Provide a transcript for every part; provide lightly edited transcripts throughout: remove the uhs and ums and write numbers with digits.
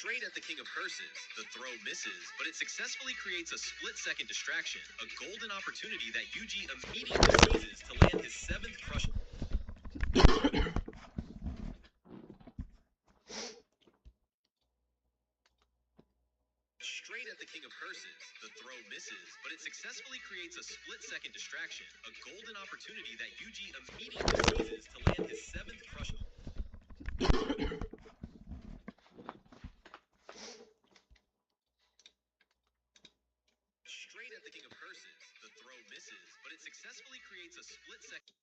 Straight at the king of hearses. The throw misses, but it successfully creates a split-second distraction, a golden opportunity that Yuji immediately seizes to land his 7th crush. Straight at the king of hearses. The throw misses, but it successfully creates a split-second distraction, a golden opportunity that Yuji immediately seizes to land his 7th crush. Straight at the king of hearses. The throw misses, but it successfully creates a split-second.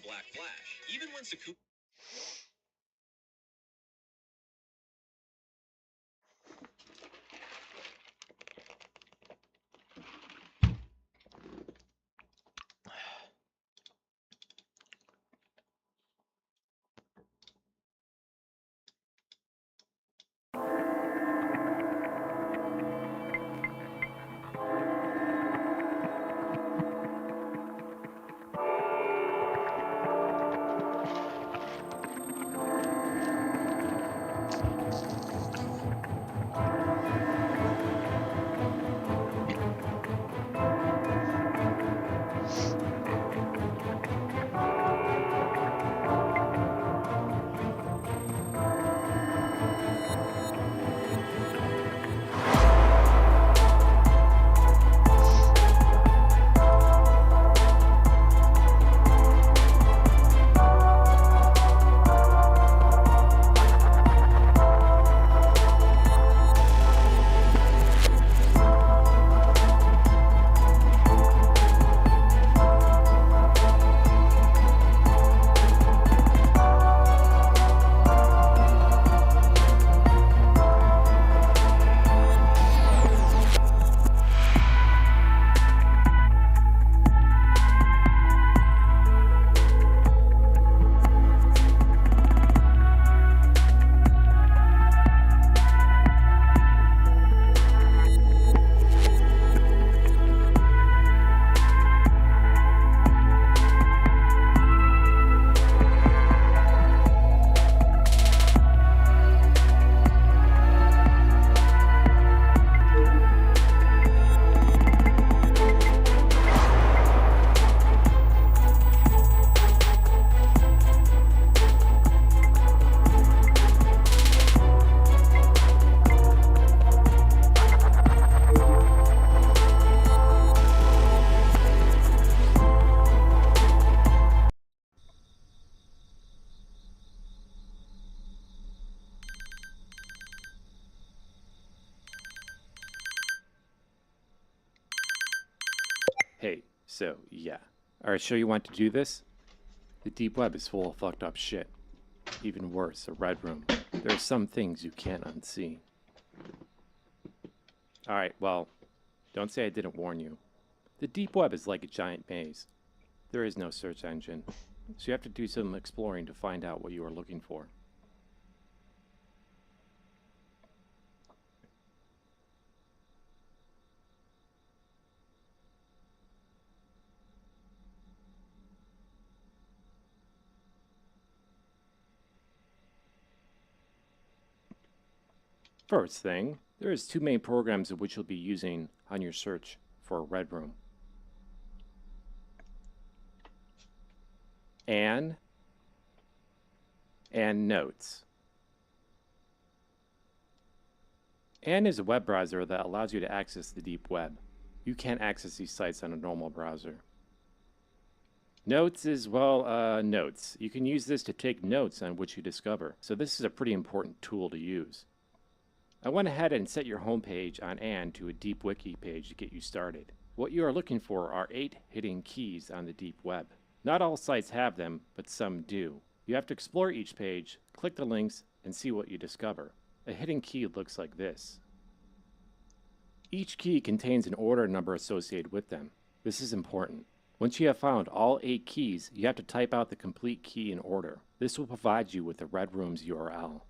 Black Flash. Even when Sakuga. Hey, so, yeah. Are you sure you want to do this? The deep web is full of fucked up shit. Even worse, a red room. There are some things you can't unsee. Alright, well, don't say I didn't warn you. The deep web is like a giant maze. There is no search engine, so you have to do some exploring to find out what you are looking for. First thing, there is two main programs of which you'll be using on your search for a red room. And Notes. Anne is a web browser that allows you to access the deep web. You can't access these sites on a normal browser. Notes is, well, notes. You can use this to take notes on what you discover. So this is a pretty important tool to use. I went ahead and set your homepage on Anne to a deep wiki page to get you started. What you are looking for are 8 hidden keys on the deep web. Not all sites have them, but some do. You have to explore each page, click the links, and see what you discover. A hidden key looks like this. Each key contains an order number associated with them. This is important. Once you have found all 8 keys, you have to type out the complete key in order. This will provide you with the Red Room's URL.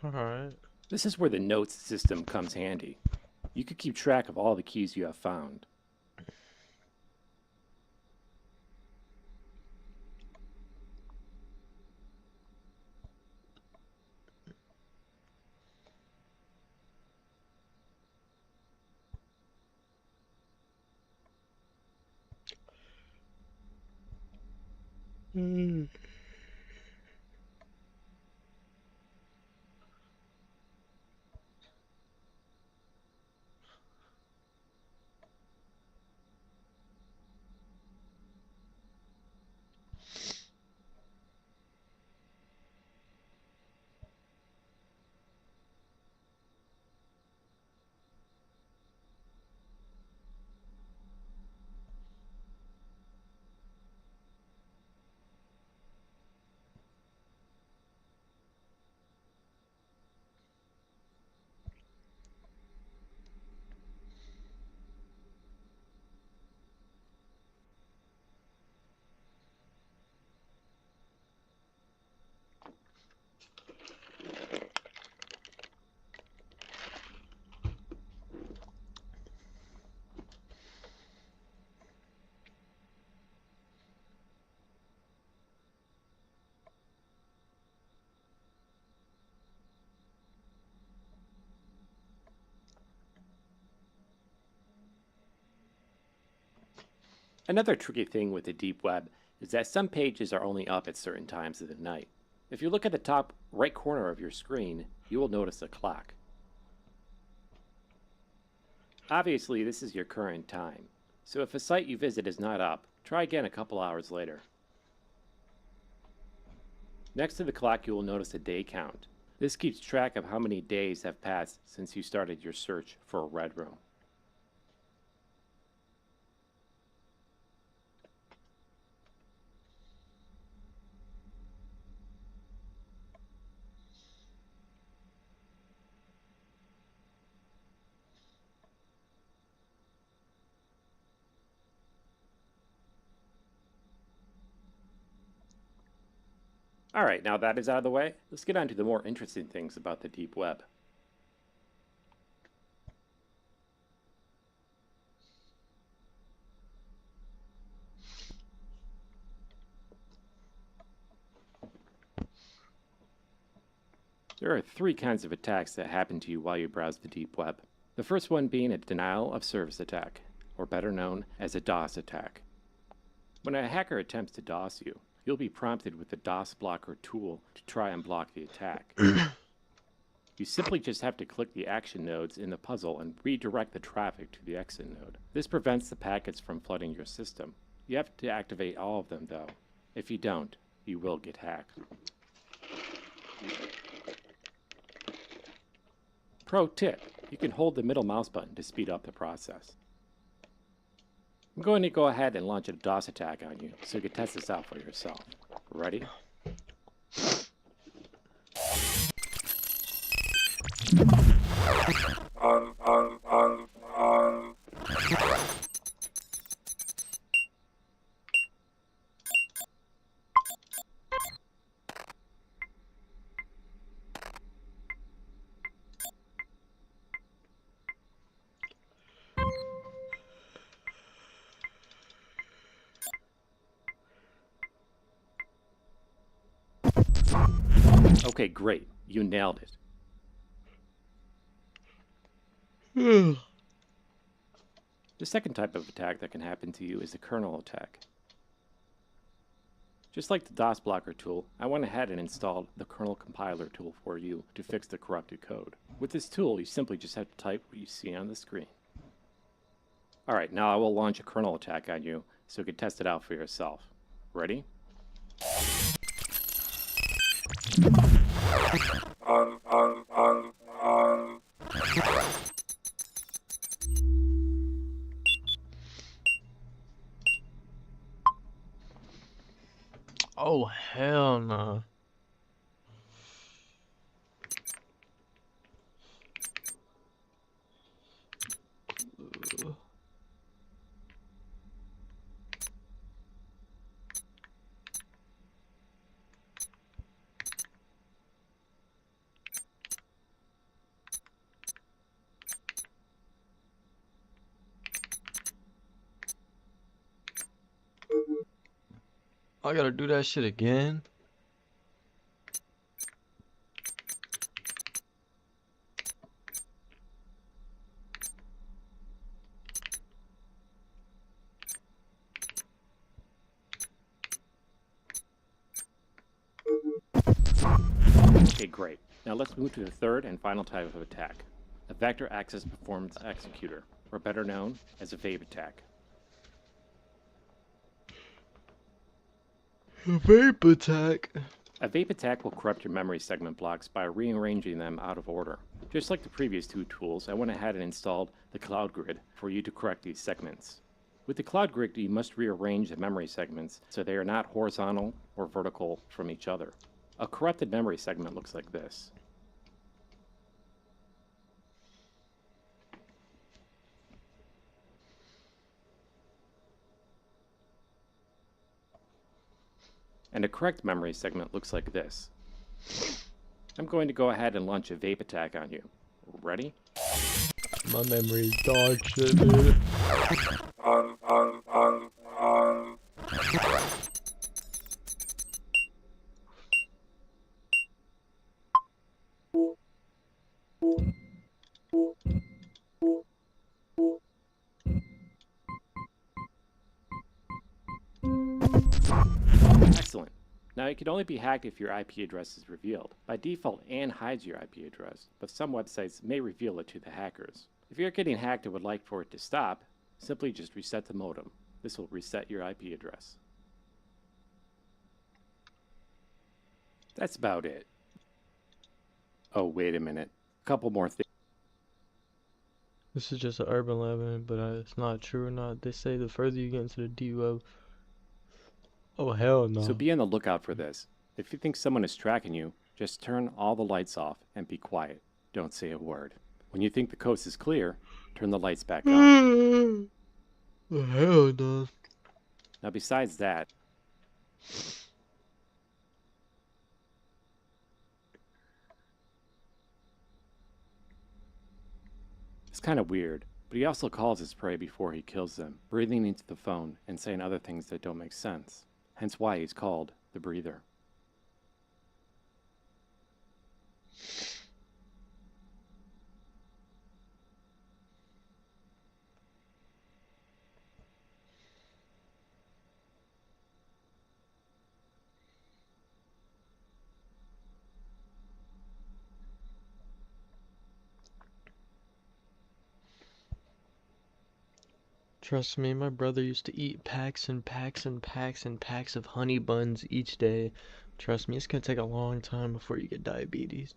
Alright. This is where the notes system comes handy. You can keep track of all the keys you have found. Another tricky thing with the deep web is that some pages are only up at certain times of the night. If you look at the top right corner of your screen, you will notice a clock. Obviously, this is your current time, so if a site you visit is not up, try again a couple hours later. Next to the clock, you will notice a day count. This keeps track of how many days have passed since you started your search for a red room. Alright, now that is out of the way, let's get on to the more interesting things about the deep web. There are three kinds of attacks that happen to you while you browse the deep web. The first one being a denial of service attack, or better known as a DOS attack. When a hacker attempts to DOS you, you'll be prompted with the DOS blocker tool to try and block the attack. You simply just have to click the action nodes in the puzzle and redirect the traffic to the exit node. This prevents the packets from flooding your system. You have to activate all of them though. If you don't, you will get hacked. Pro tip, you can hold the middle mouse button to speed up the process. I'm going to go ahead and launch a DOS attack on you so you can test this out for yourself. Ready? Okay, great. You nailed it. The second type of attack that can happen to you is the kernel attack. Just like the DOS blocker tool, I went ahead and installed the kernel compiler tool for you to fix the corrupted code. With this tool, you simply just have to type what you see on the screen. Alright, now I will launch a kernel attack on you so you can test it out for yourself. Ready? Oh, hell no. I gotta do that shit again. Okay, great. Now let's move to the third and final type of attack, a vector access performance executor, or better known as a vape attack. Vape attack. A vape attack will corrupt your memory segment blocks by rearranging them out of order. Just like the previous two tools, I went ahead and installed the Cloud Grid for you to correct these segments. With the Cloud Grid, you must rearrange the memory segments so they are not horizontal or vertical from each other. A corrupted memory segment looks like this. And a correct memory segment looks like this. I'm going to go ahead and launch a vape attack on you. Ready? My memory is dog shit, dude. Excellent. Now it can only be hacked if your IP address is revealed. By default, Anne hides your IP address, but some websites may reveal it to the hackers. If you're getting hacked and would like for it to stop, simply just reset the modem. This will reset your IP address. That's about it. Oh, wait a minute. A couple more things. This is just an urban legend, but it's not true or not. They say the further you get into the deep web. Oh, hell no. So be on the lookout for this. If you think someone is tracking you, just turn all the lights off and be quiet. Don't say a word. When you think the coast is clear, turn the lights back on. Oh, hell no. Now besides that, it's kind of weird, but he also calls his prey before he kills them, breathing into the phone and saying other things that don't make sense. Hence why he's called the breather. Trust me, my brother used to eat packs and packs and packs and packs of honey buns each day. Trust me, it's gonna take a long time before you get diabetes.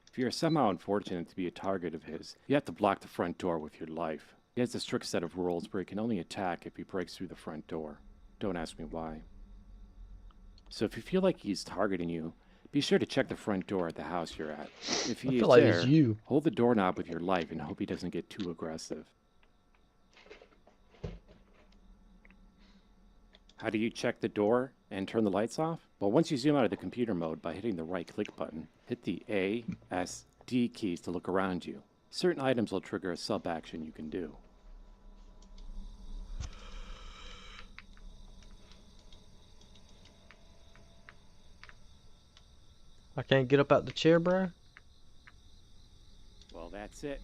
If you are somehow unfortunate to be a target of his, you have to block the front door with your life. He has a strict set of rules where he can only attack if he breaks through the front door. Don't ask me why. So if you feel like he's targeting you, be sure to check the front door at the house you're at. If I he is feel like there, it's you. hold the doorknob with your life and hope he doesn't get too aggressive. How do you check the door and turn the lights off? Well, once you zoom out of the computer mode by hitting the right click button, hit the A, S, D keys to look around you. Certain items will trigger a sub action you can do. I can't get up out the chair, bro. Well, that's it.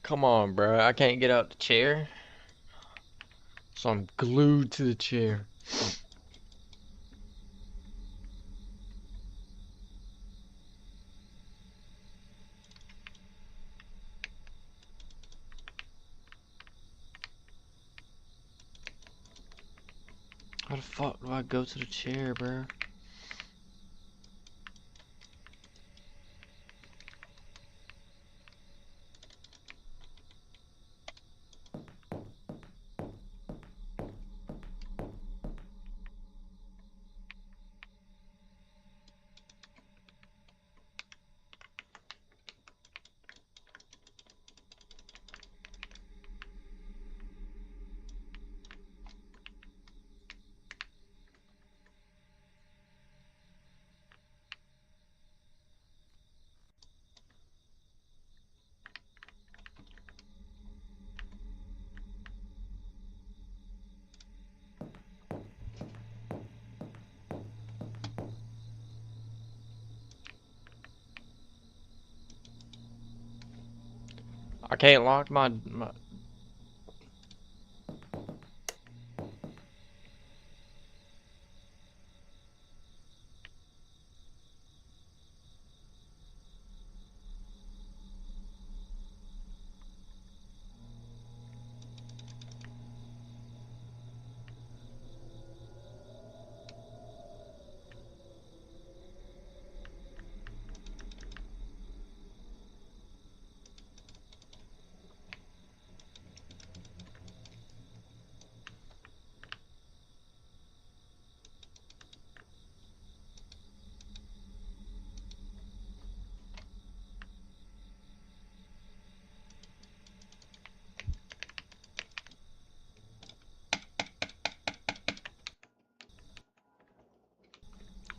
Come on, bro. I can't get out the chair. So I'm glued to the chair. How the fuck do I go to the chair, bro? I can't lock my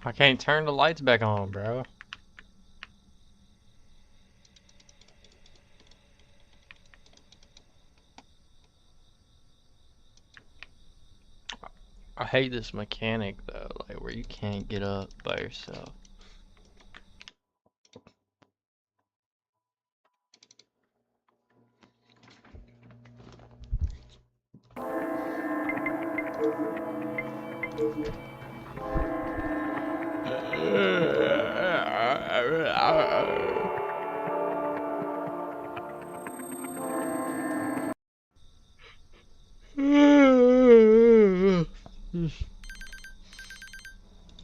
I can't turn the lights back on, bro. I hate this mechanic though, like where you can't get up by yourself.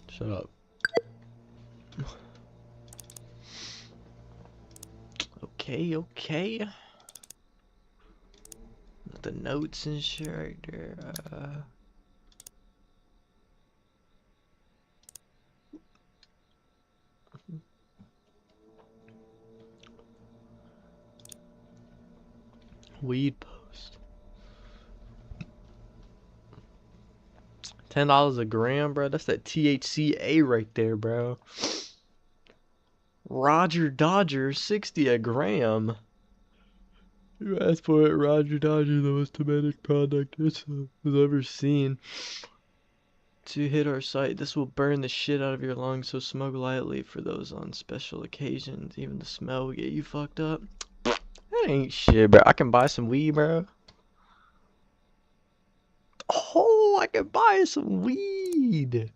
Shut up. Okay, okay. The notes and shit right there. Weed post. $10 a gram, bro. That's that THCA right there, bro. Roger Dodger, 60 a gram. You asked for it, Roger Dodger, the most dramatic product this was ever seen. To hit our site, this will burn the shit out of your lungs, so smoke lightly for those on special occasions. Even the smell will get you fucked up. That ain't shit, bro. I can buy some weed, bro. Oh, I can buy some weed.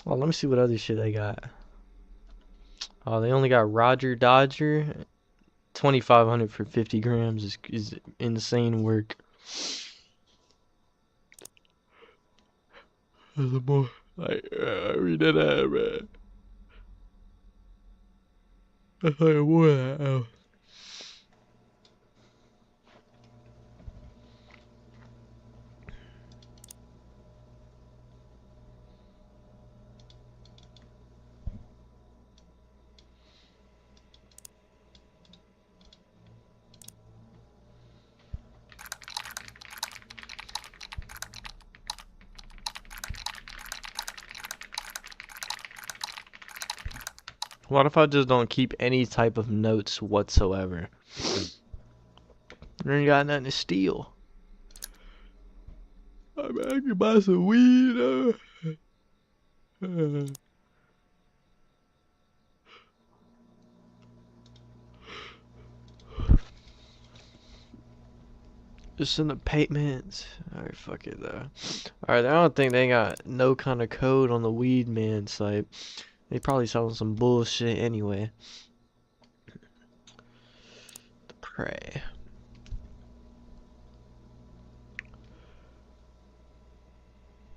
Oh, let me see what other shit they got. Oh, they only got Roger Dodger. 2,500 for 50 grams is insane work. There's more. Like, read that out, man. That's like more of that. What if I just don't keep any type of notes whatsoever? Then you got nothing to steal. I mean, I can buy some weed. Just in the payments. Alright, fuck it though. Alright, I don't think they got no kind of code on the weed man site. They probably selling some bullshit anyway. Pray.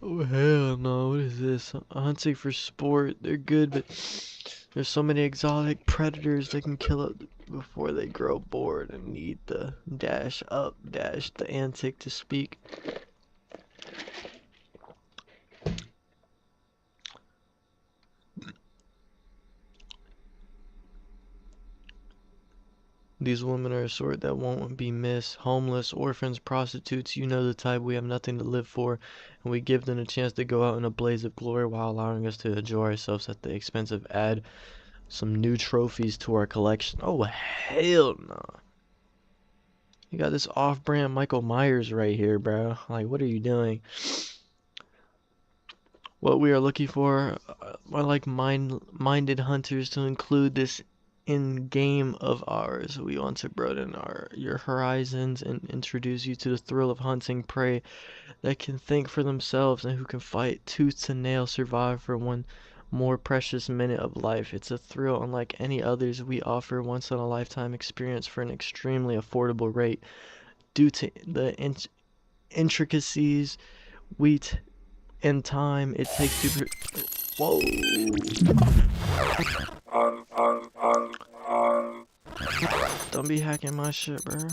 Oh hell no, what is this? Hunting for sport, they're good, but there's so many exotic predators they can kill it before they grow bored and need the dash up, dash the antic to speak. These women are a sort that won't be missed. Homeless, orphans, prostitutes, you know the type. We have nothing to live for, and we give them a chance to go out in a blaze of glory while allowing us to enjoy ourselves at the expense of add some new trophies to our collection. Oh, hell no. You got this off-brand Michael Myers right here, bro. Like, what are you doing? What we are looking for are like minded hunters to include this in game of ours. We want to broaden your horizons and introduce you to the thrill of hunting prey that can think for themselves and who can fight tooth to nail, survive for one more precious minute of life. It's a thrill unlike any others. We offer once in a lifetime experience for an extremely affordable rate. Due to the intricacies and time it takes to whoa. Don't be hacking my shit, bro.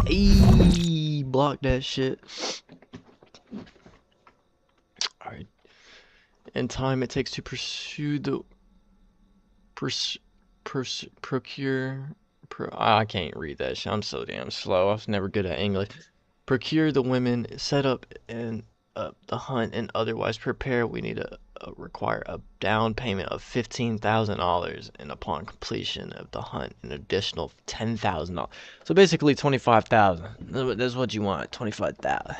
Eee, block that shit. Alright. And time it takes to pursue the I can't read that shit. I'm so damn slow. I was never good at English. Procure the women, set up and the hunt, and otherwise prepare. We need to require a down payment of $15,000, and upon completion of the hunt, an additional $10,000. So basically $25,000. That's what you want. $25,000.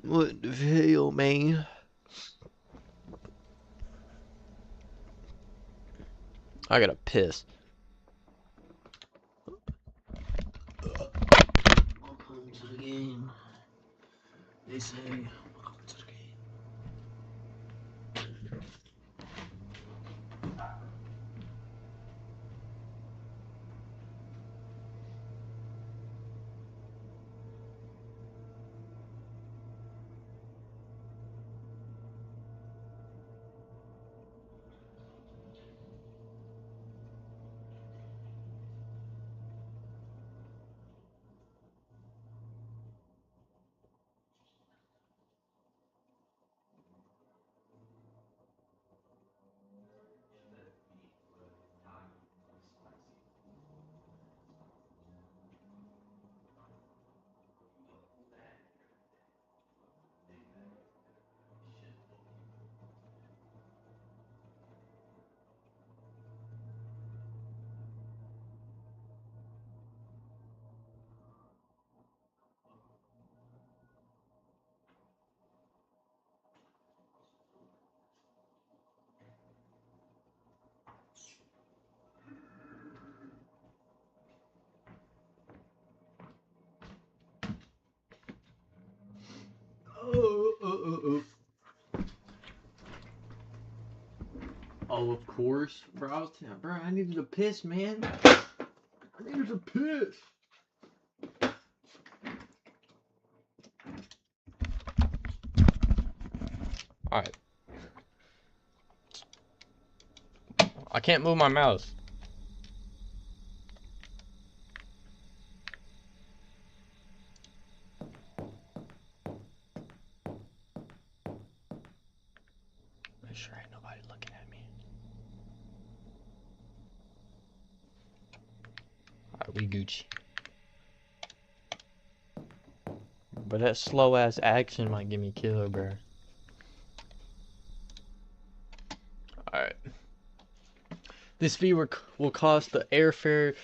What the hell, man? I gotta piss. Welcome to the game. They say, welcome to the game. Oh, of course. Bro, I needed to piss, man. I needed to piss. Alright. I can't move my mouse. Make sure ain't nobody looking at me. Alright, we Gucci. But that slow ass action might get me killed, bro. Alright. This fee will cost the airfare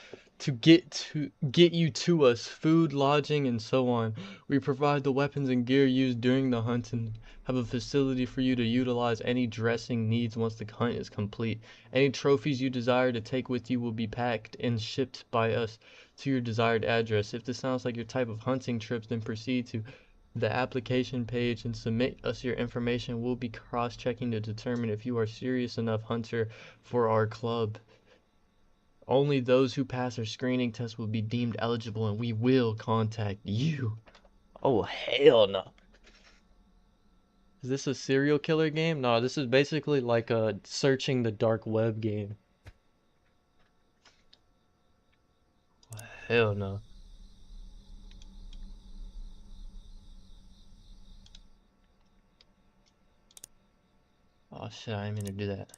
to get you to us, food, lodging, and so on. We provide the weapons and gear used during the hunt and have a facility for you to utilize any dressing needs once the hunt is complete. Any trophies you desire to take with you will be packed and shipped by us to your desired address. If this sounds like your type of hunting trips, then proceed to the application page and submit us your information. We'll be cross-checking to determine if you are serious enough hunter for our club. Only those who pass our screening test will be deemed eligible, and we will contact you. Oh, hell no. Is this a serial killer game? No, this is basically like a searching the dark web game. Oh, hell no. Oh shit, I didn't mean to do that.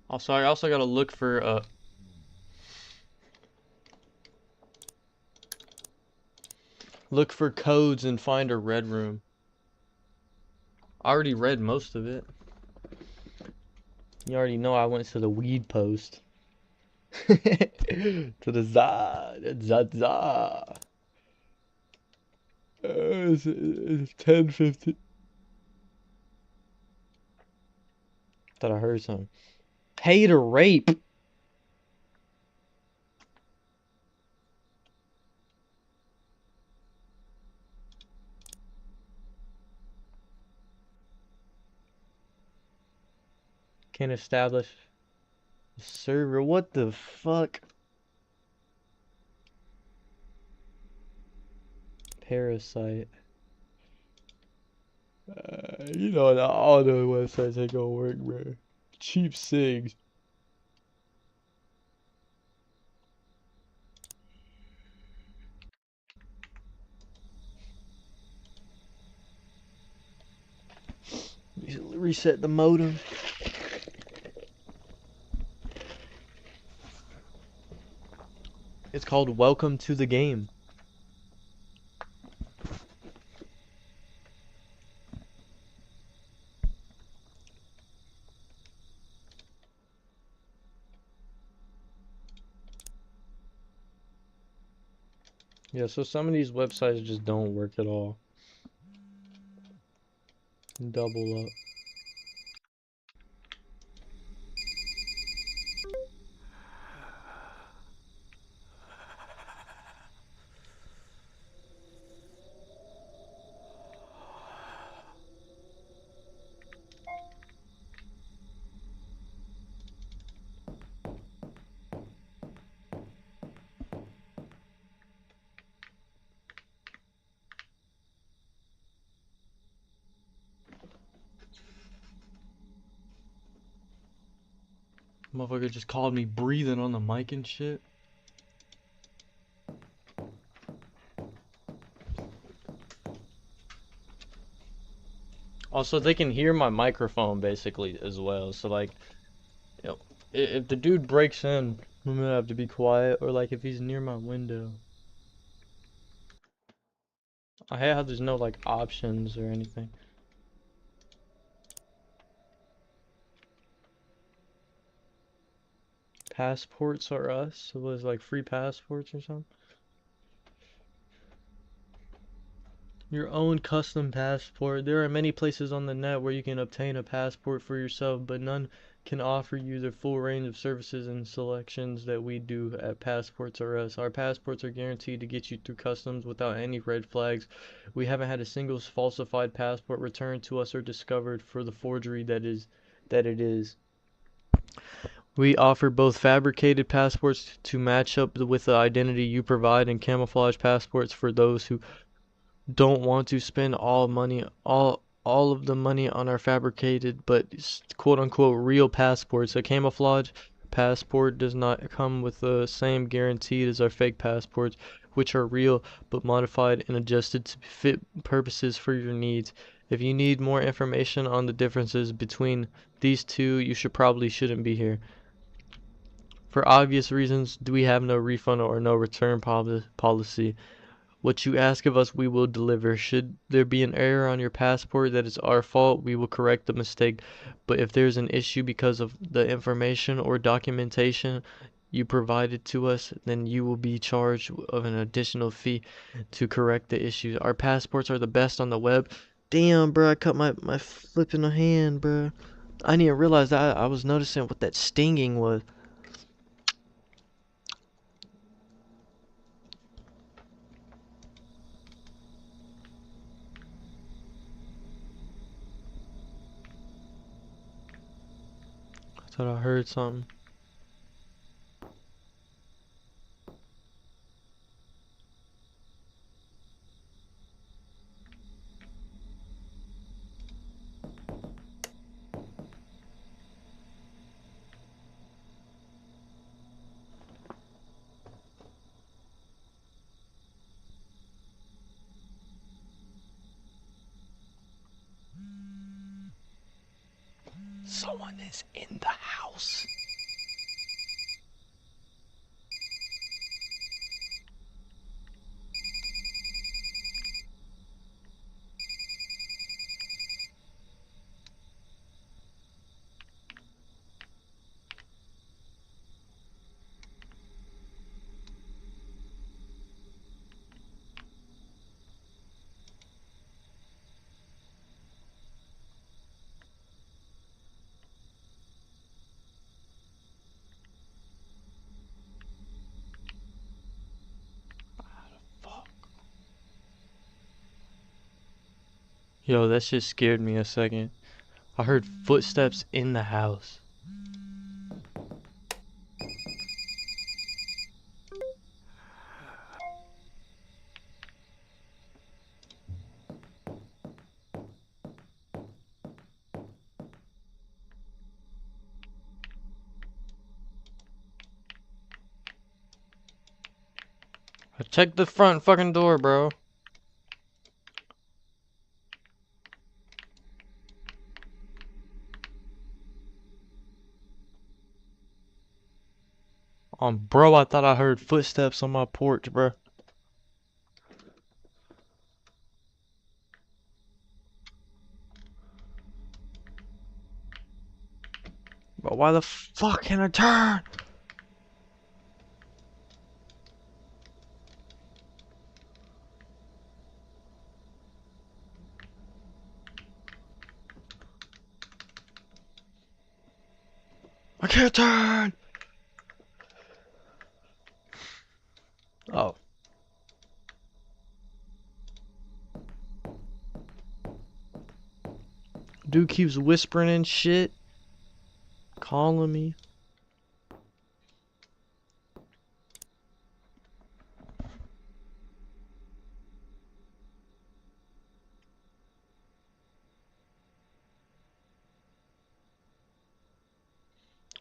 Oh, sorry, I also gotta look for, Look for codes and find a red room. I already read most of it. You already know I went to the weed post. To the za. It's 10:50. Thought I heard something. Pay to rape. Can't establish a server. What the fuck? Parasite. You know, all the websites ain't gonna work, bro. Cheap SIGs. Reset the modem. It's called Welcome to the Game. Yeah, so some of these websites just don't work at all. Double up. Motherfucker just called me breathing on the mic and shit. Also, they can hear my microphone basically as well. So like, you know, if the dude breaks in, I'm gonna have to be quiet. Or like if he's near my window. I hate how there's no like options or anything. Passports are us. So there's like free passports or something. Your own custom passport. There are many places on the net where you can obtain a passport for yourself, but none can offer you the full range of services and selections that we do at Passports R Us. Our passports are guaranteed to get you through customs without any red flags. We haven't had a single falsified passport returned to us or discovered for the forgery that it is. We offer both fabricated passports to match up with the identity you provide and camouflage passports for those who don't want to spend all of the money on our fabricated but quote unquote real passports. A camouflage passport does not come with the same guarantee as our fake passports, which are real but modified and adjusted to fit purposes for your needs. If you need more information on the differences between these two, you shouldn't be here. For obvious reasons, we have no refund or no return policy. What you ask of us, we will deliver. Should there be an error on your passport that is our fault, we will correct the mistake. But if there's an issue because of the information or documentation you provided to us, then you will be charged of an additional fee to correct the issue. Our passports are the best on the web. Damn, bro, I cut my flipping hand, bro. I didn't even realize that. I was noticing what that stinging was. I thought I heard something. Someone is in the house. Yo, that shit scared me a second. I heard footsteps in the house. Check the front fucking door, bro. Bro, I thought I heard footsteps on my porch, bro. But why the fuck can't I turn? I can't turn! Oh. Dude keeps whispering and shit. Calling me.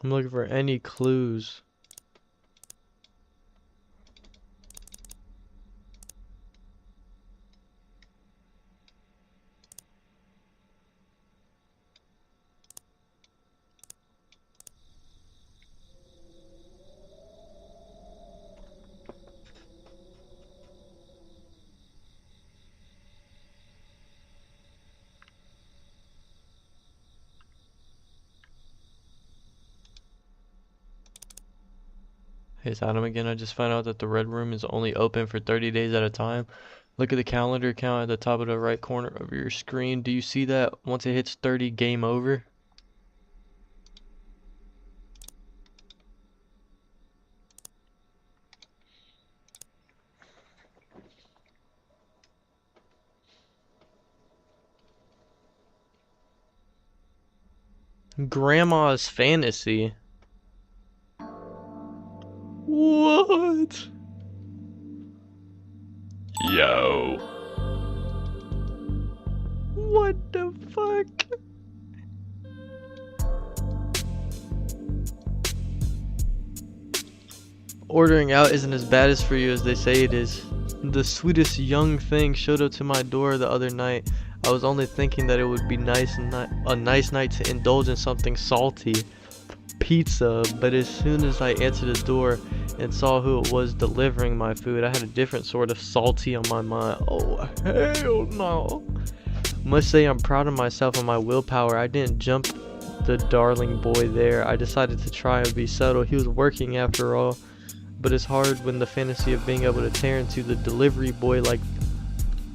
I'm looking for any clues. Hey, it's Adam again. I just found out that the Red Room is only open for 30 days at a time. Look at the calendar count at the top of the right corner of your screen. Do you see that? Once it hits 30, game over. Grandma's Fantasy. What? Yo. What the fuck? Ordering out isn't as bad as for you as they say it is. The sweetest young thing showed up to my door the other night. I was only thinking that it would be a nice night to indulge in something salty. Pizza, but as soon as I answered the door and saw who it was delivering my food, I had a different sort of salty on my mind. Oh, hell no. Must say I'm proud of myself and my willpower. I didn't jump the darling boy there. I decided to try and be subtle. He was working after all. But it's hard when the fantasy of being able to tear into the delivery boy like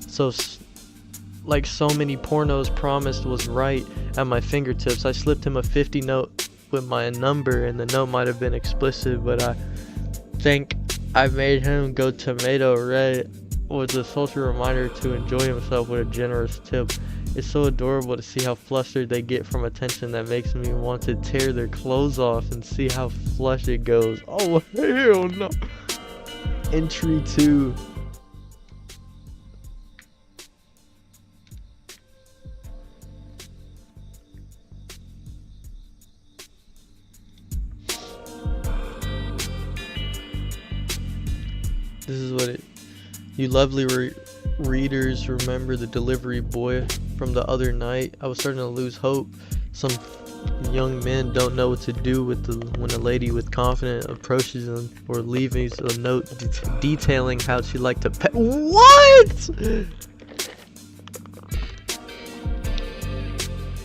so many pornos promised was right at my fingertips. I slipped him a 50 note with my number, and the note might have been explicit, but I think I made him go tomato red with a social reminder to enjoy himself with a generous tip. It's so adorable to see how flustered they get from attention that makes me want to tear their clothes off and see how flush it goes. Oh, hell no. Entry 2. This is what it... You lovely readers remember the delivery boy from the other night. I was starting to lose hope. Some young men don't know what to do with when a lady with confidence approaches them or leaves a note detailing how she liked to pet. What?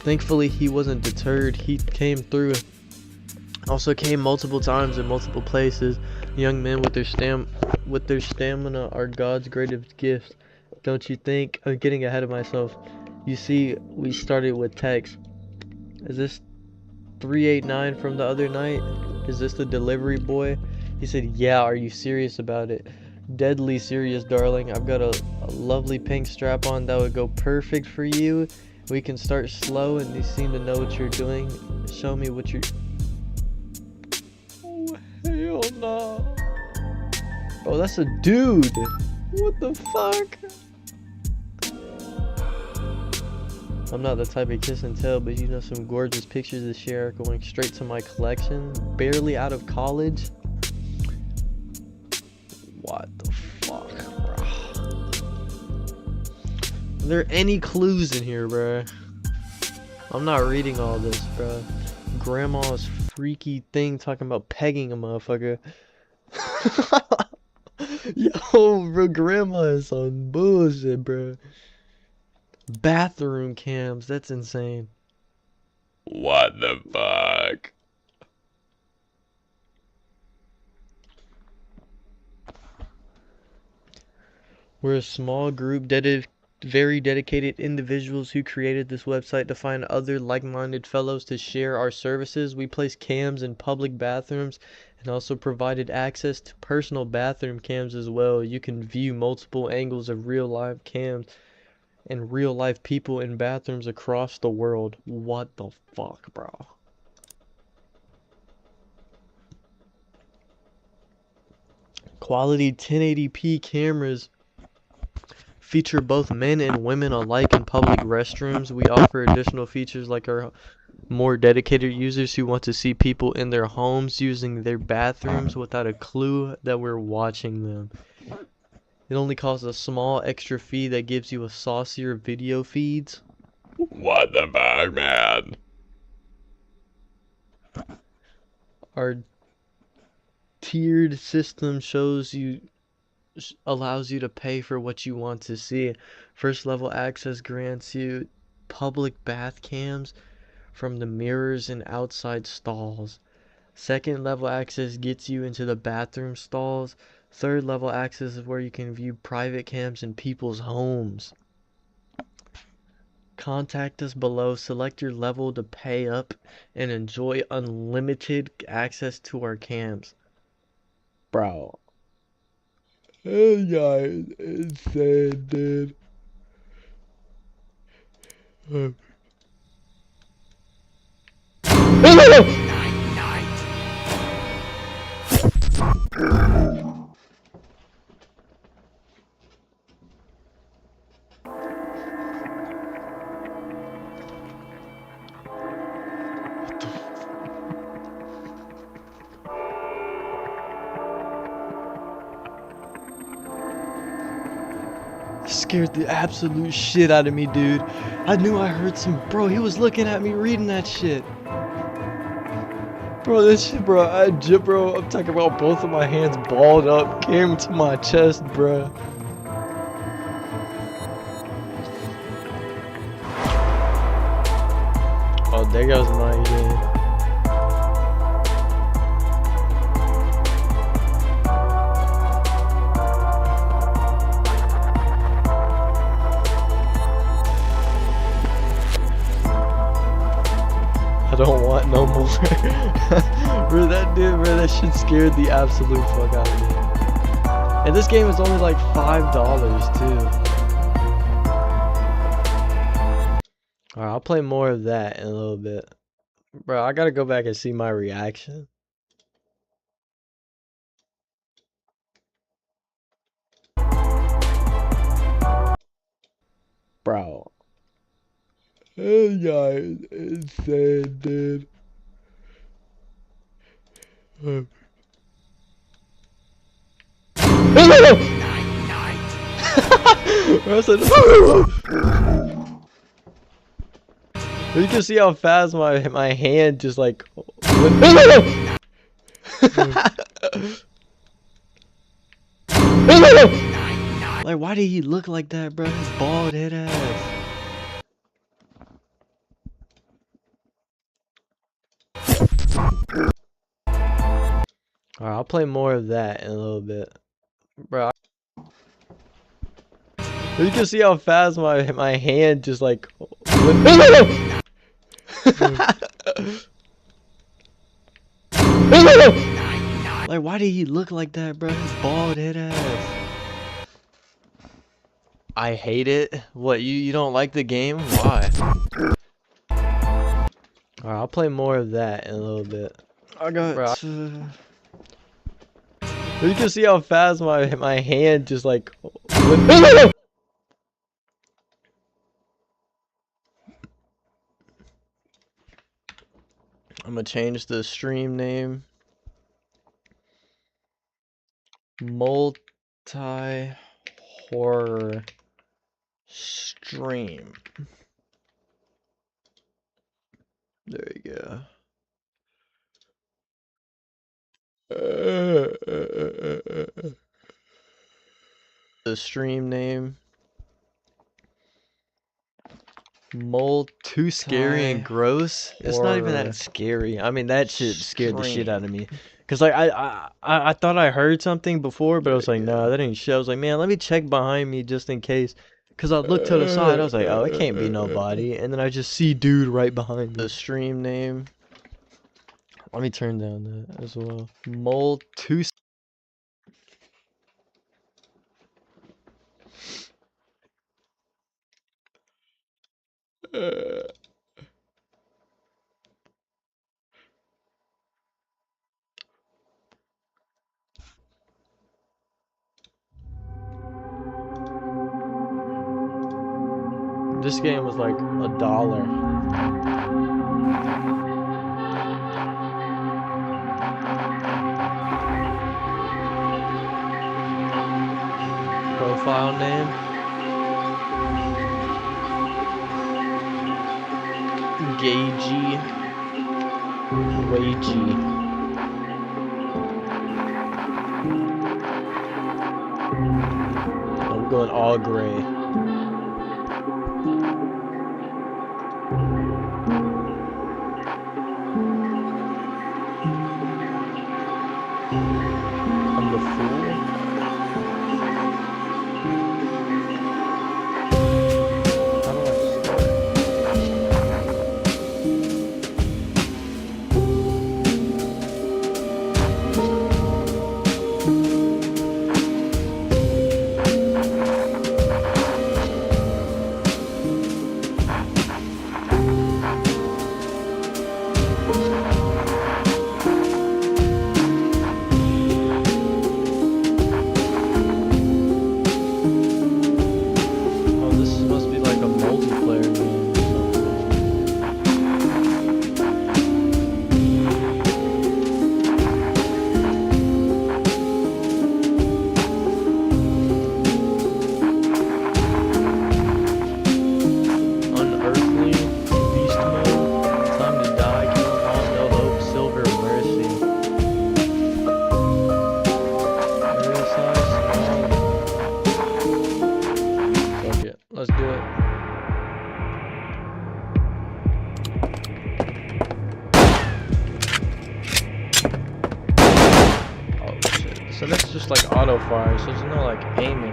Thankfully, he wasn't deterred. He came through. Also came multiple times in multiple places. Young men with their stamina are God's greatest gift. Don't you think? I'm getting ahead of myself. You see, we started with text. Is this 389 from the other night? Is this the delivery boy? He said, yeah, are you serious about it? Deadly serious, darling. I've got a lovely pink strap on that would go perfect for you. We can start slow and you seem to know what you're doing. Show me what you're... Oh, hell no. Oh, that's a dude. What the fuck? I'm not the type of kiss and tell, but you know some gorgeous pictures to share going straight to my collection. Barely out of college. What the fuck, bro? Are there any clues in here, bro? I'm not reading all this, bro. Grandma's freaky thing talking about pegging a motherfucker. Yo, bro, grandma is on bullshit, bro. Bathroom cams, that's insane. What the fuck? We're a small group, very dedicated individuals who created this website to find other like-minded fellows to share our services. We place cams in public bathrooms and also provided access to personal bathroom cams as well. You can view multiple angles of real-life cams and real-life people in bathrooms across the world. What the fuck, bro? Quality 1080p cameras feature both men and women alike in public restrooms. We offer additional features like our more dedicated users who want to see people in their homes using their bathrooms without a clue that we're watching them. It only costs a small extra fee that gives you a saucier video feeds. What the fuck, man? Our tiered system allows you to pay for what you want to see. First level access grants you public bath cams from the mirrors and outside stalls. Second level access gets you into the bathroom stalls. Third level access is where you can view private cams in people's homes. Contact us below, select your level to pay up, and enjoy unlimited access to our cams. Bro. This guy is insane, dude. Scared the absolute shit out of me, dude. I knew I heard some... Bro, he was looking at me reading that shit. Bro, this shit, bro, I'm talking about both of my hands balled up, came to my chest, bro. Oh, there goes my game. I don't want no more. Bro, that shit scared the absolute fuck out of me. And this game is only like $5 too. Alright, I'll play more of that in a little bit. Bro, I gotta go back and see my reaction. Bro. This guy is insane, dude. You can see how fast my hand just like... Like, why did he look like that, bro? His bald head ass. Alright, I'll play more of that in a little bit. Bro, you can see how fast my hand just like... Like, Like, why did he look like that, bro? His bald head ass. I hate it. What, you don't like the game? Why? Alright, I'll play more of that in a little bit. I got... you can see how fast my hand just like... I'm gonna change the stream name. Multi-horror stream. There you go. The stream name. Too scary and gross. It's not even that scary. I mean, that shit scared the shit out of me. Cause like I thought I heard something before, but I was like, no, that ain't shit. I was like, man, let me check behind me just in case. Cause I looked to the side, I was like, oh, it can't be nobody. And then I just see dude right behind me. The stream name. Let me turn down that as well. Too. This game was like $1. Profile name. Gagey. Wagey. I'm going all gray. I'm the fool. How do I start? Oh, this must be like a multiplayer game or something. Unearthly, beast mode, time to die, kill them all, no hope, silver, mercy. Real size, small. Fuck it, let's do it. Oh shit. So that's just like auto fire, so there's no like aiming.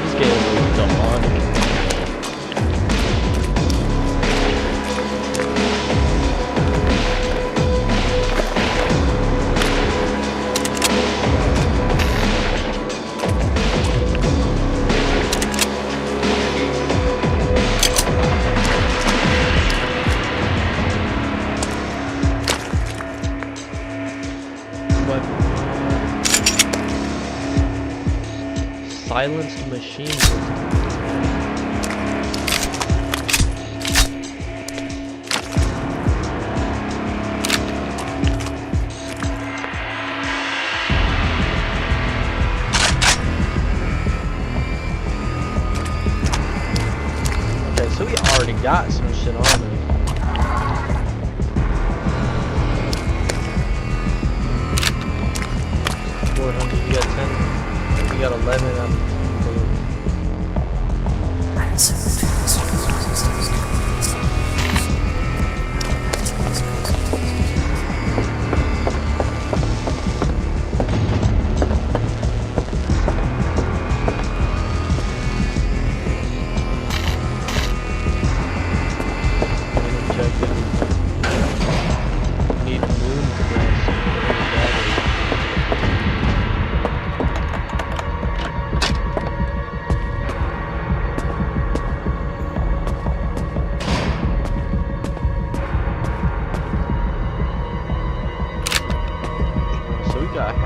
This game is demonic. What? Silenced machine gun. So we already got some shit on there. 400, you got 10. We got 11.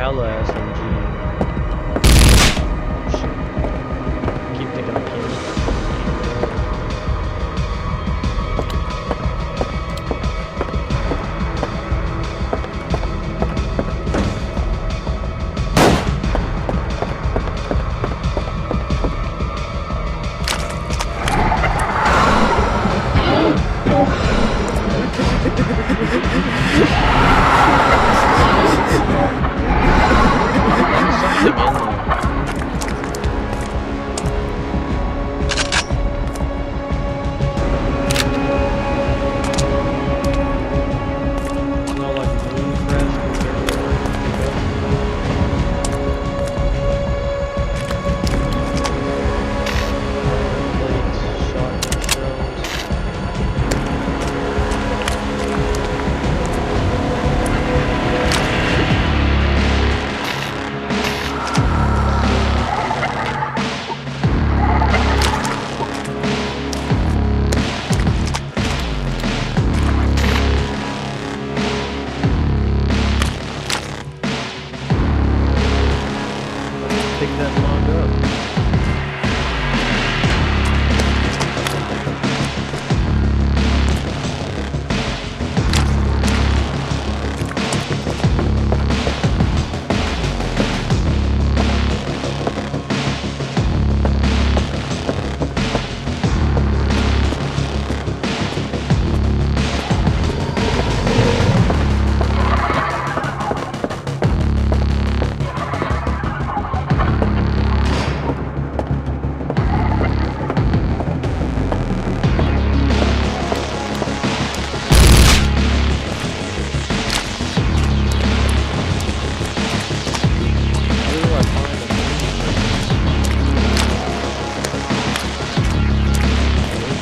Hella SMG. Keep thinking I can. Pick that log up.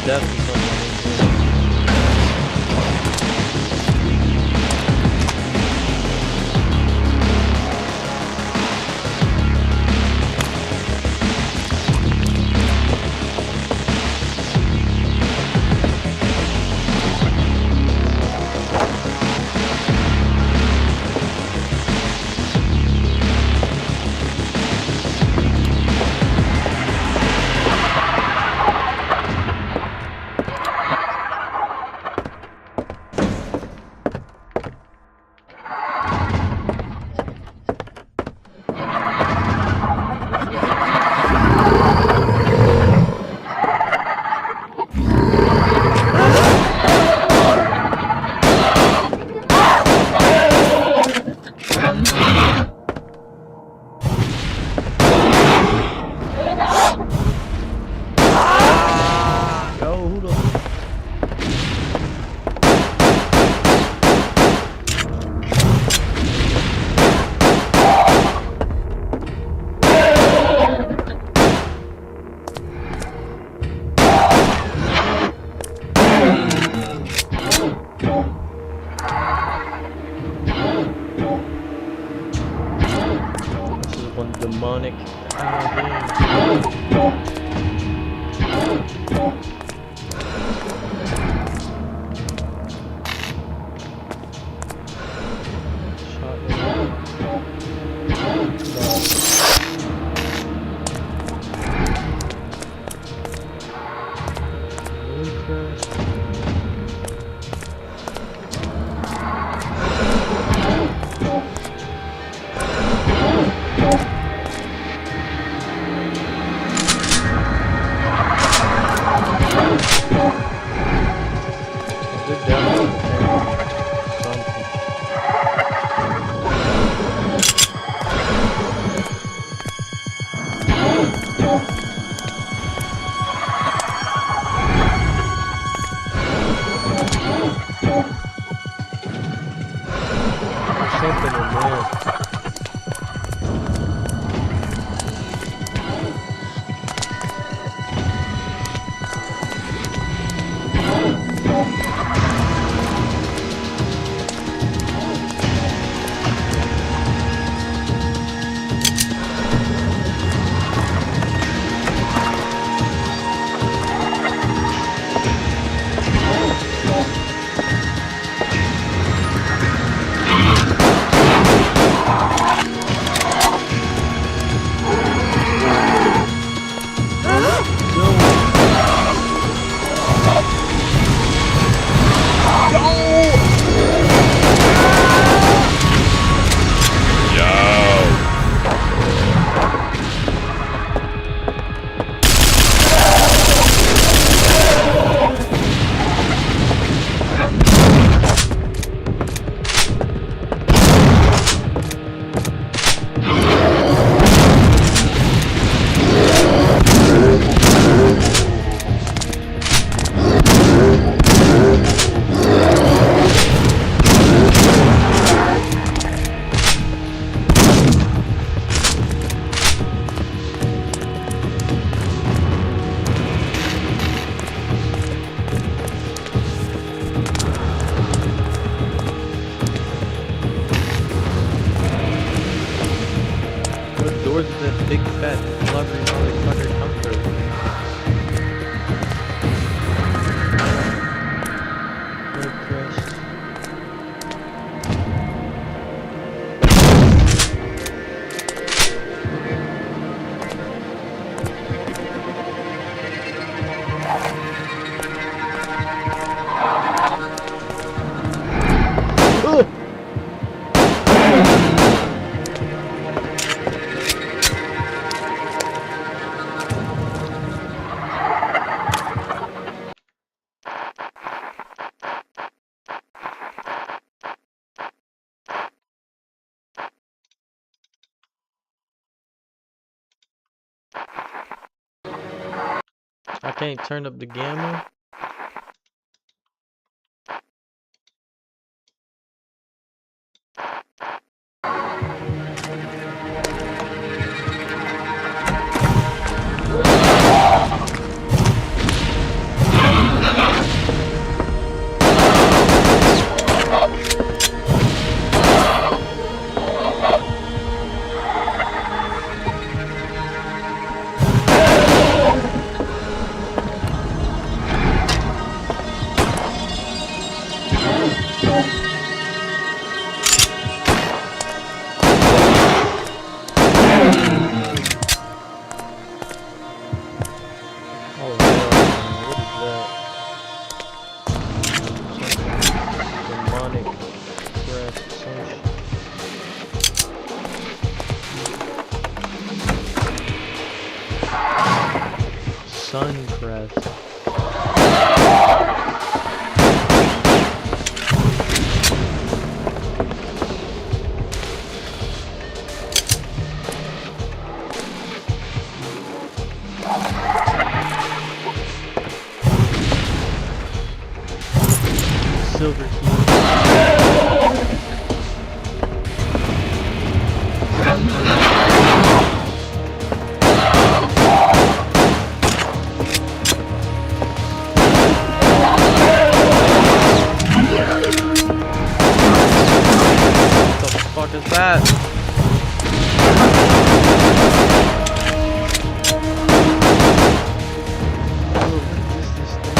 Definitely something. They're definitely preparing something. There's something in there. What doors does that big fat blubbery motherfucker come through? WordPress. Ugh! I can't turn up the gamma. Oh hell, what is that? Something demonic crest, some Suncrest. Silver key. What the fuck is that? Oh, what is this thing?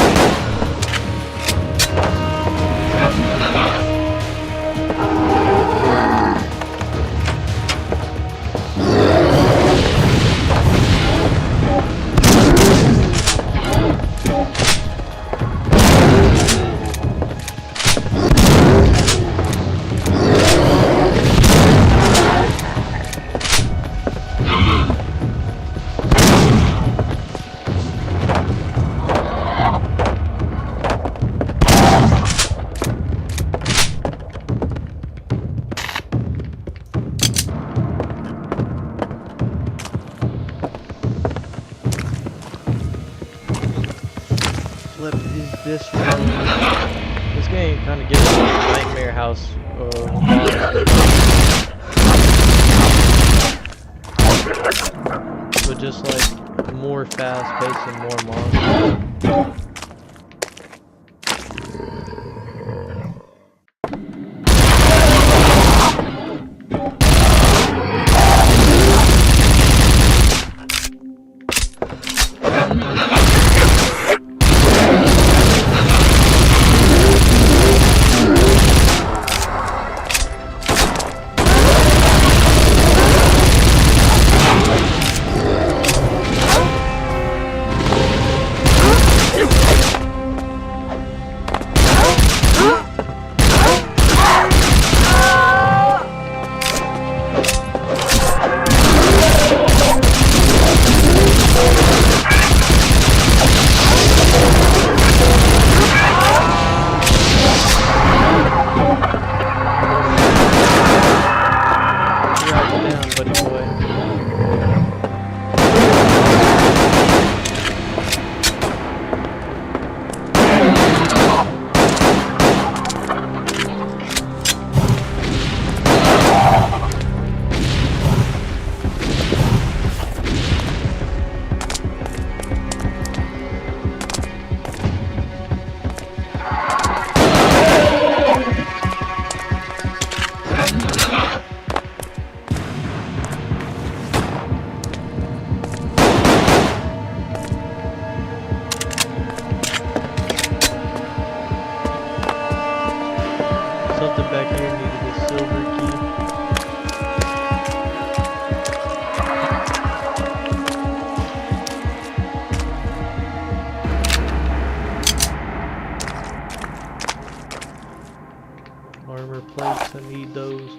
slept is this room. This game kind of gives me a nightmare house vibe. But just like more fast paced and more monsters. Something back here needed a silver key. Armor plates, I need those.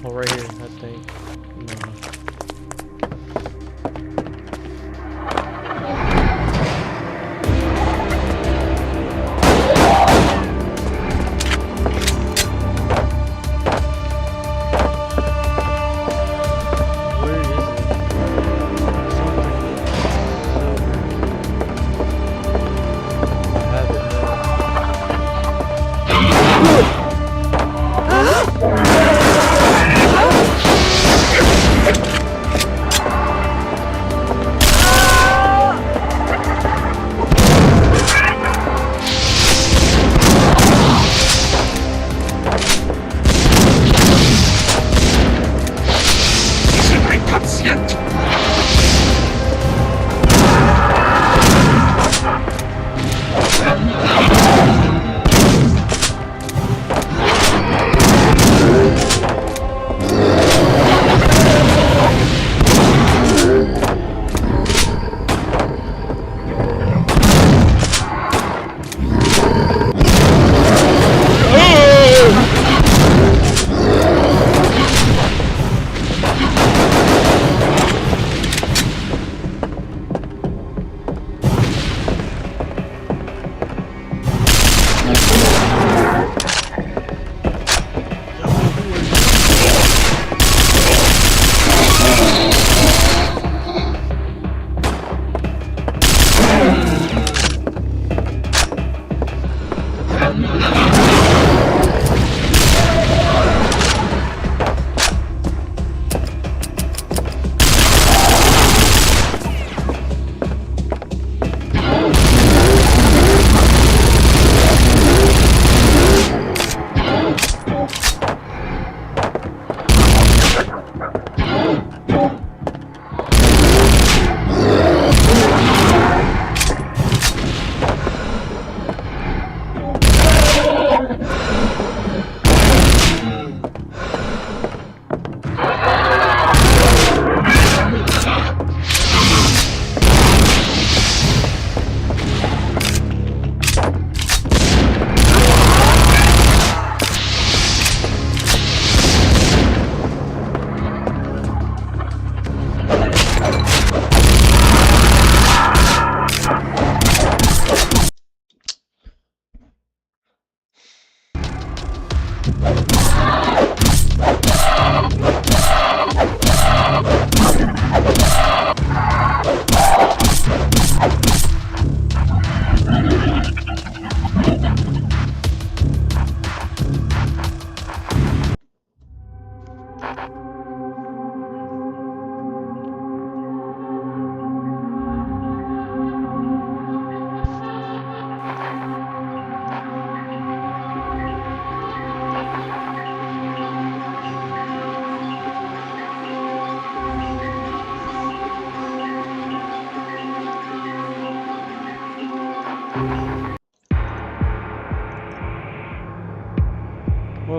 Oh, right here, I think. No.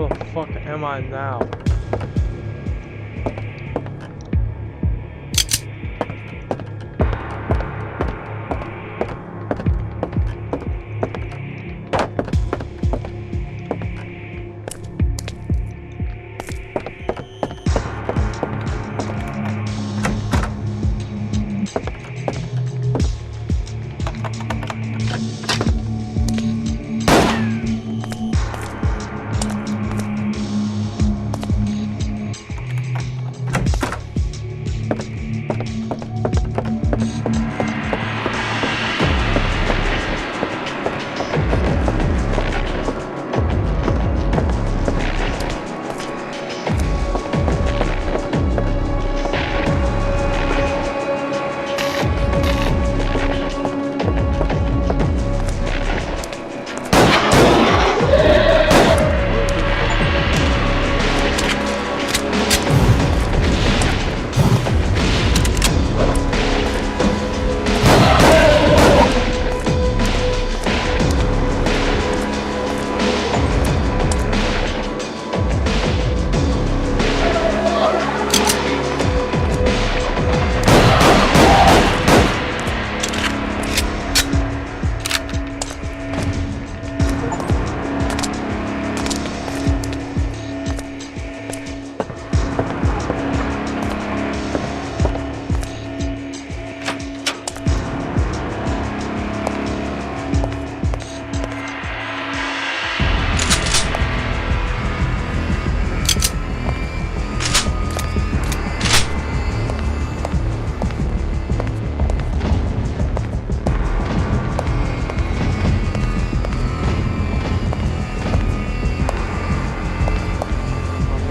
Where the fuck am I now?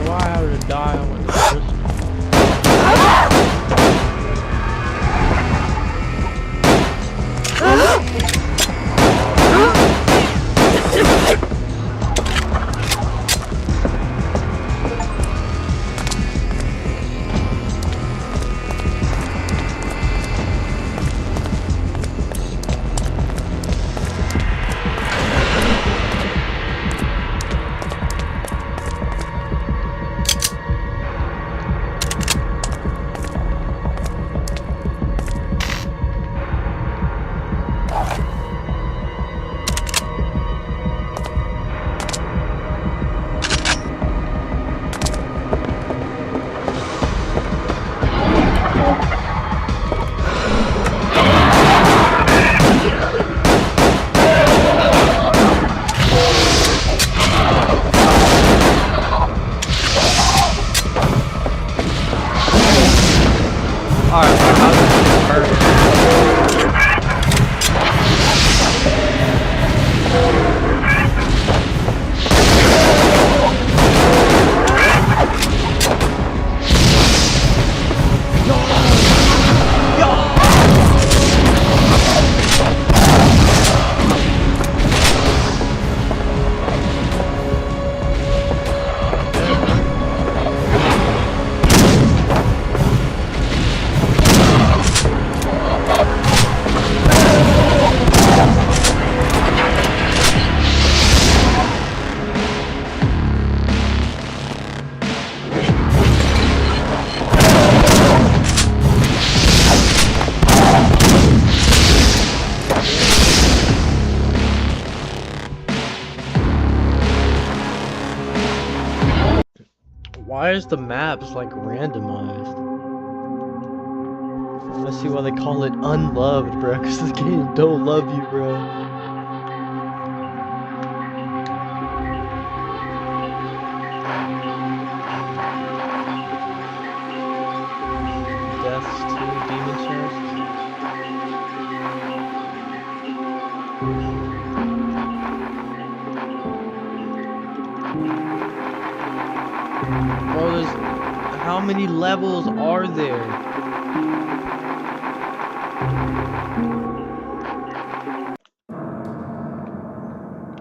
Why I have to die on with this? Alright, how's this hurt? Why is the maps like randomized? I see why they call it unloved, bro. Cause this game don't love you, bro. Deaths to demon chests. Bro, there's how many levels are there?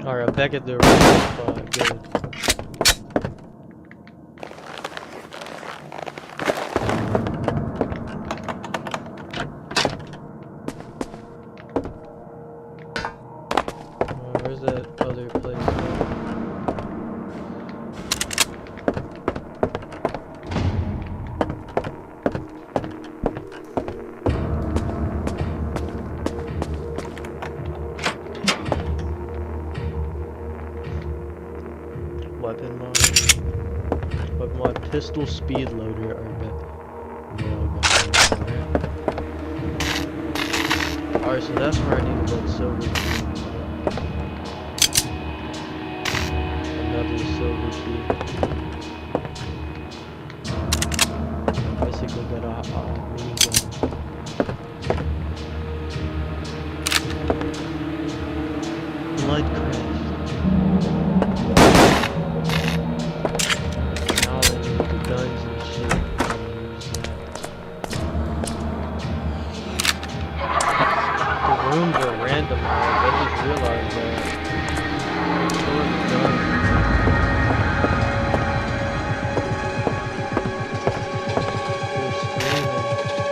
Alright, back at the right spot. Good. Where's that other place? But my pistol speed loader are good. Alright, so that's where I need to let silver key. Another silver key. Basically got a minigun. Blood crash. Now I need the guns and shit. The rooms are randomized. I just realized that. They're screaming.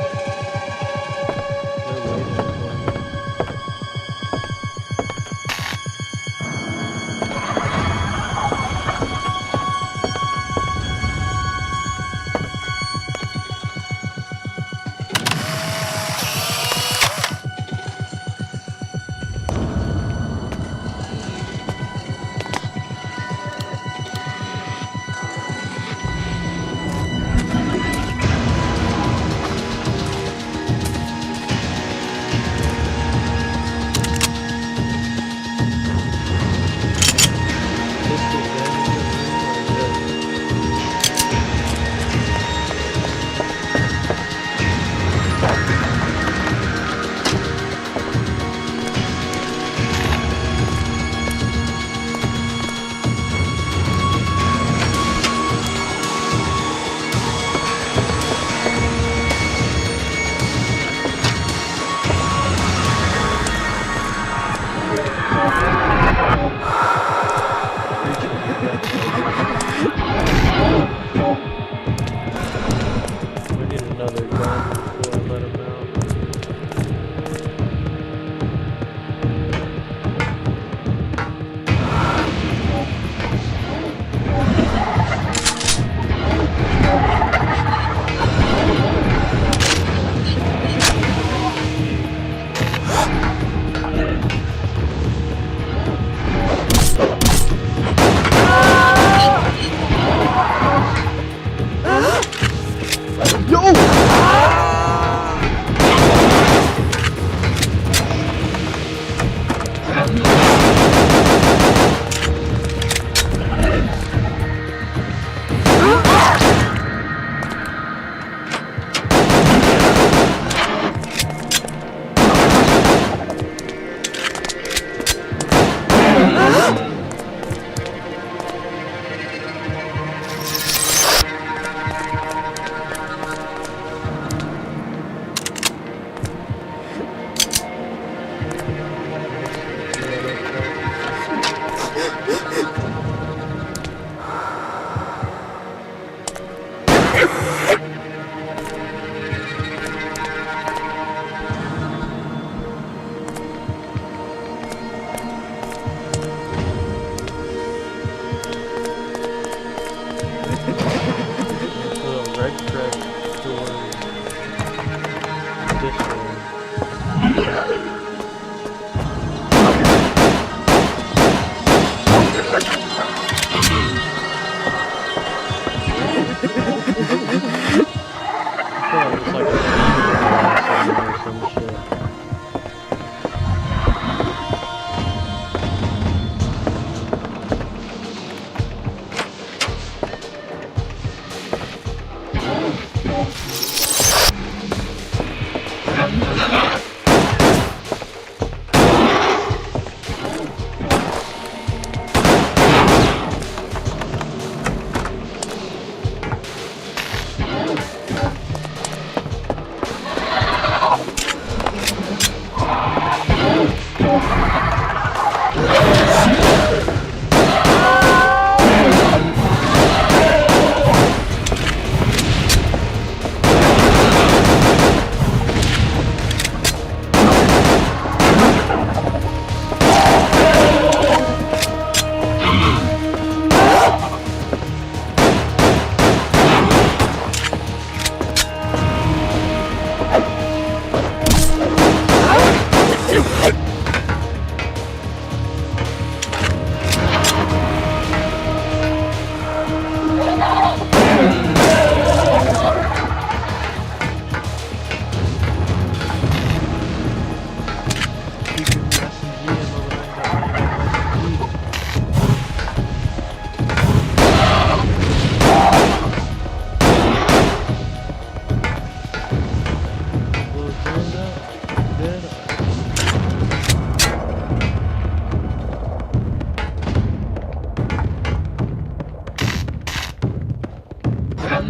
feel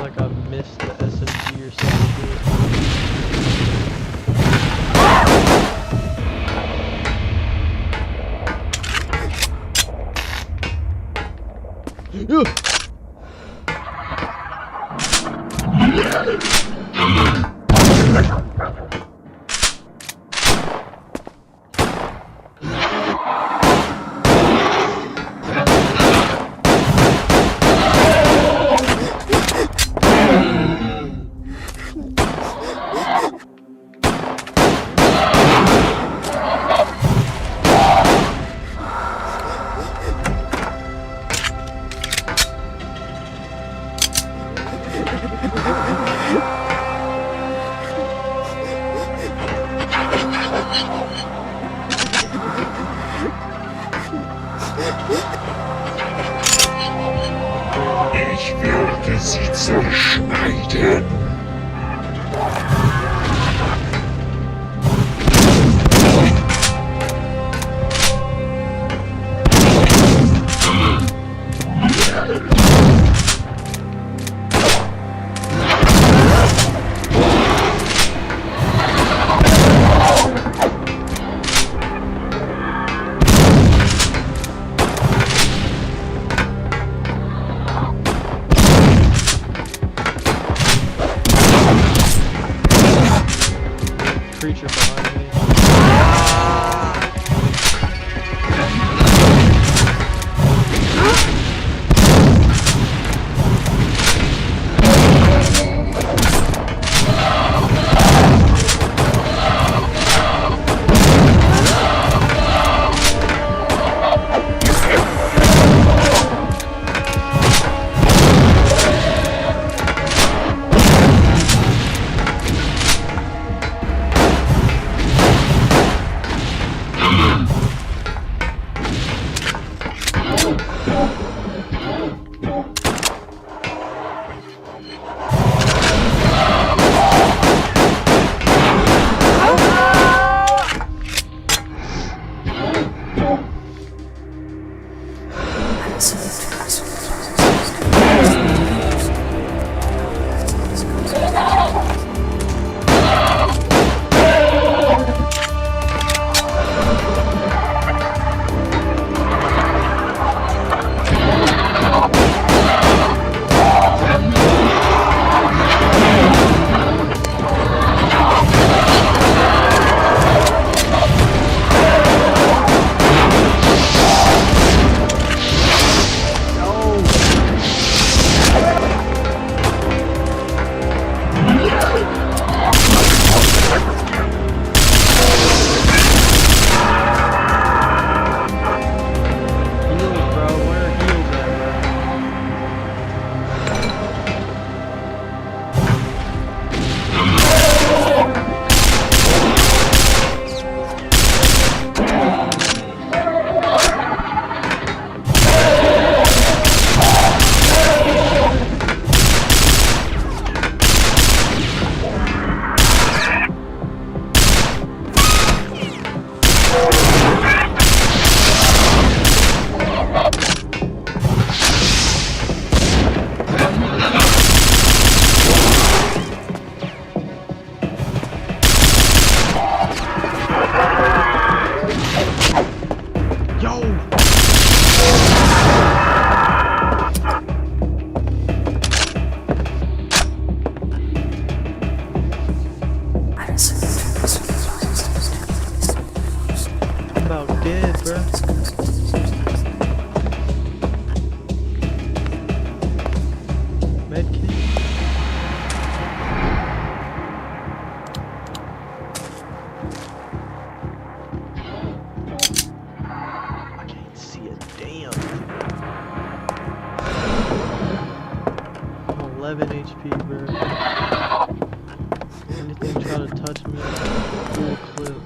like I missed the SMG or something. Ugh! Ich werde sie zerschneiden. Creature behind me. HP, bro. Anything try to touch me, full clip.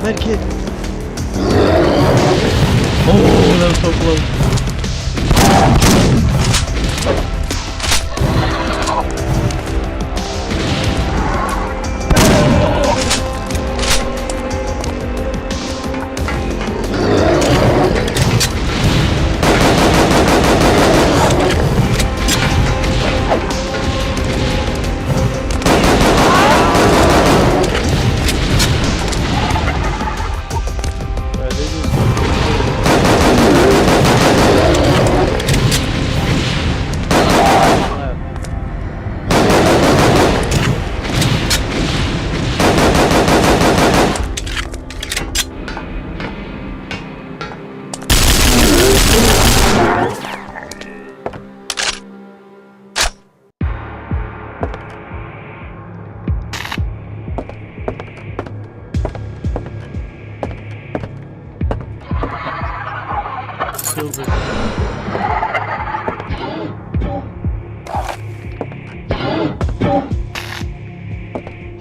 Medkit! Oh, that was so close. Silver.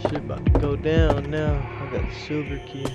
Shit about to go down now. I got the silver key.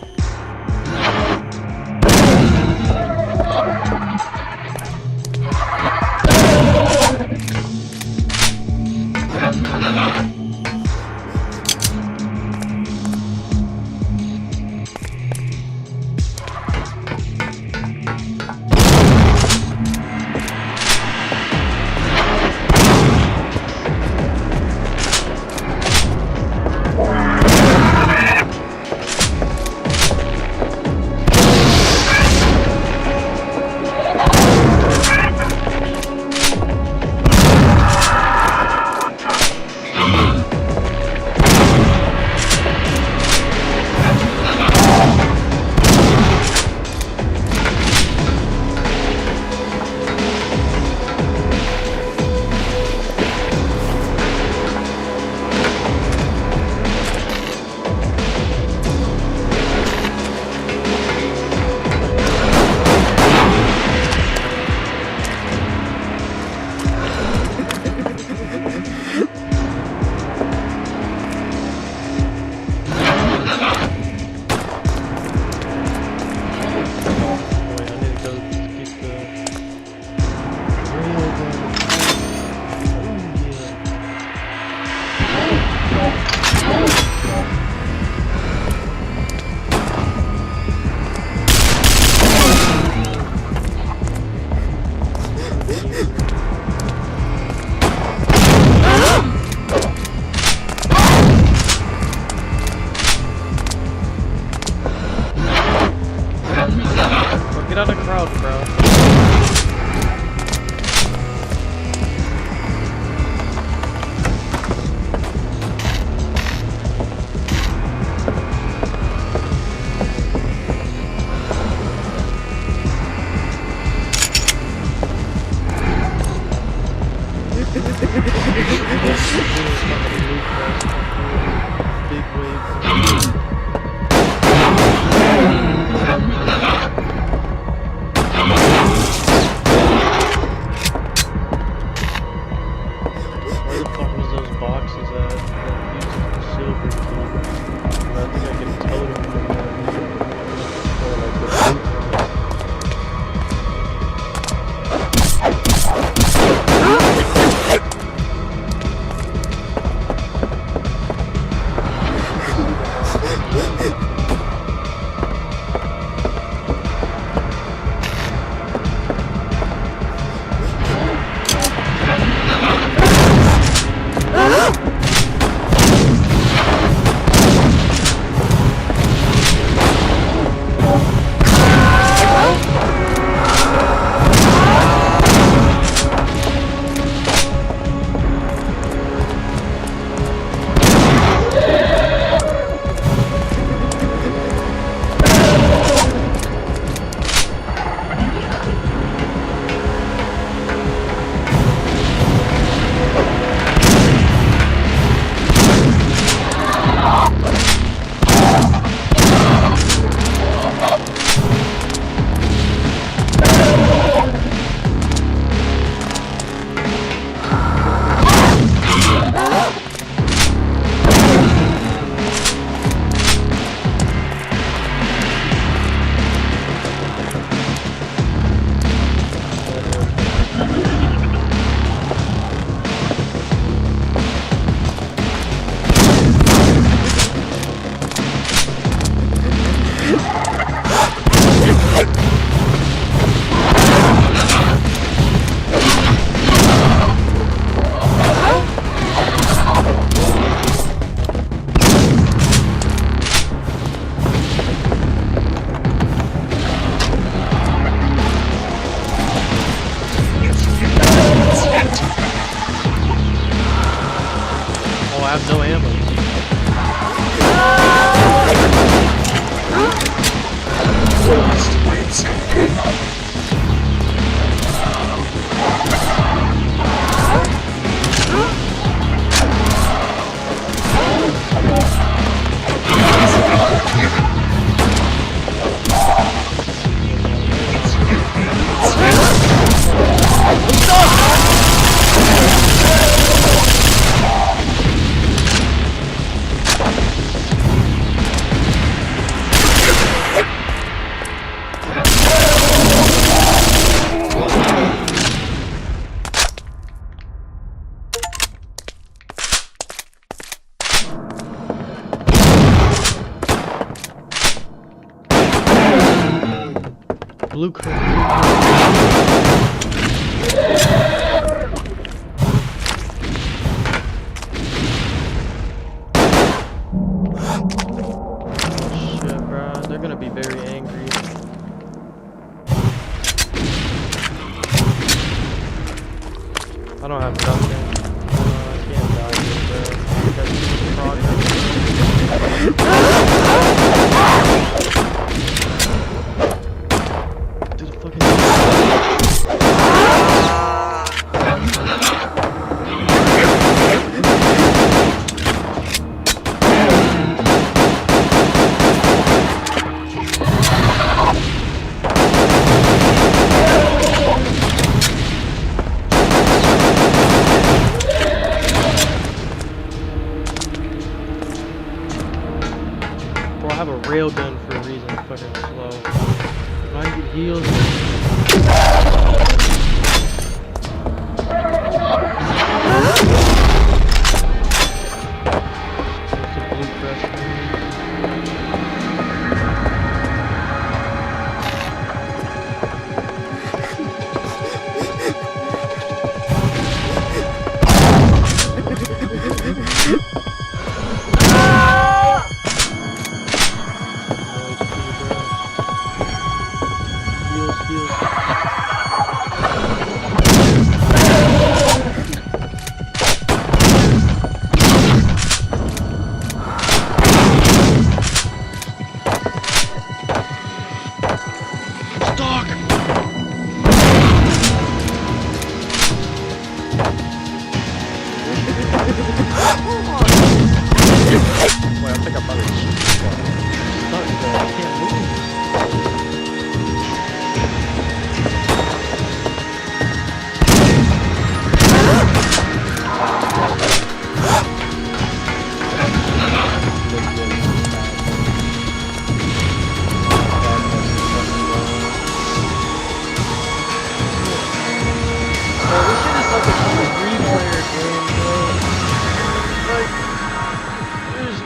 Get out of the crowd, bro. Big waves. Where the fuck was those boxes at? I'm using the silver key. And I think I can totem from them. Or like the boot. I have no ammo. First wins happen. Blue crate. Shit, bro. They're gonna be very angry. I don't have nothing. I can't die here, bro. That's progress. Dude, fucking. Bro, I have a railgun for a reason. I'm fucking slow. When I get heals. It's a blue crest. Heals, heals. Stock! Wait, I think I'm about to shoot this guy. Stuck, bro. I can't move. Bro, this shit is like a 3-player game, bro. Like, there's,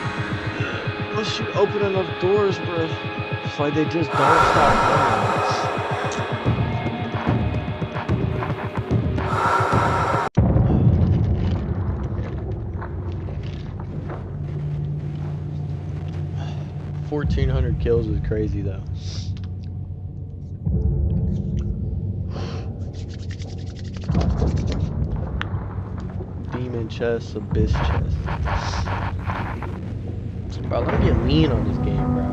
unless you open enough doors, bro, it's like they just don't stop running. 1,400 kills is crazy though. Demon chest, abyss chest. Bro, let me get lean on this game, bro.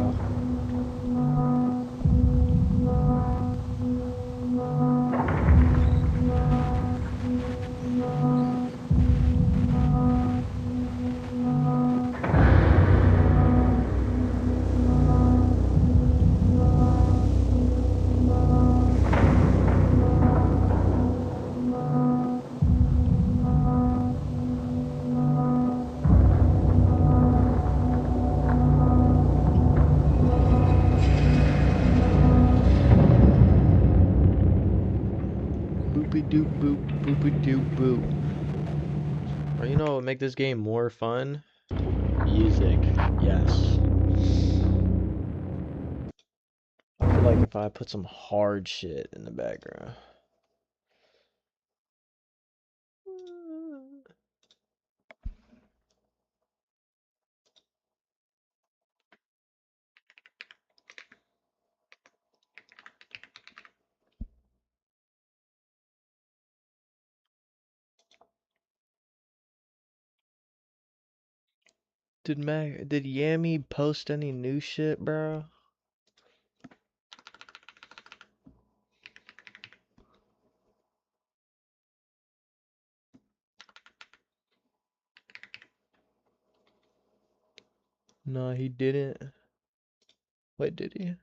Boopy doop boop, boopy doop boop. Or you know what would make this game more fun? Music, yes. I feel like if I put some hard shit in the background. Did Yami post any new shit, bro? No, he didn't. Wait, did he?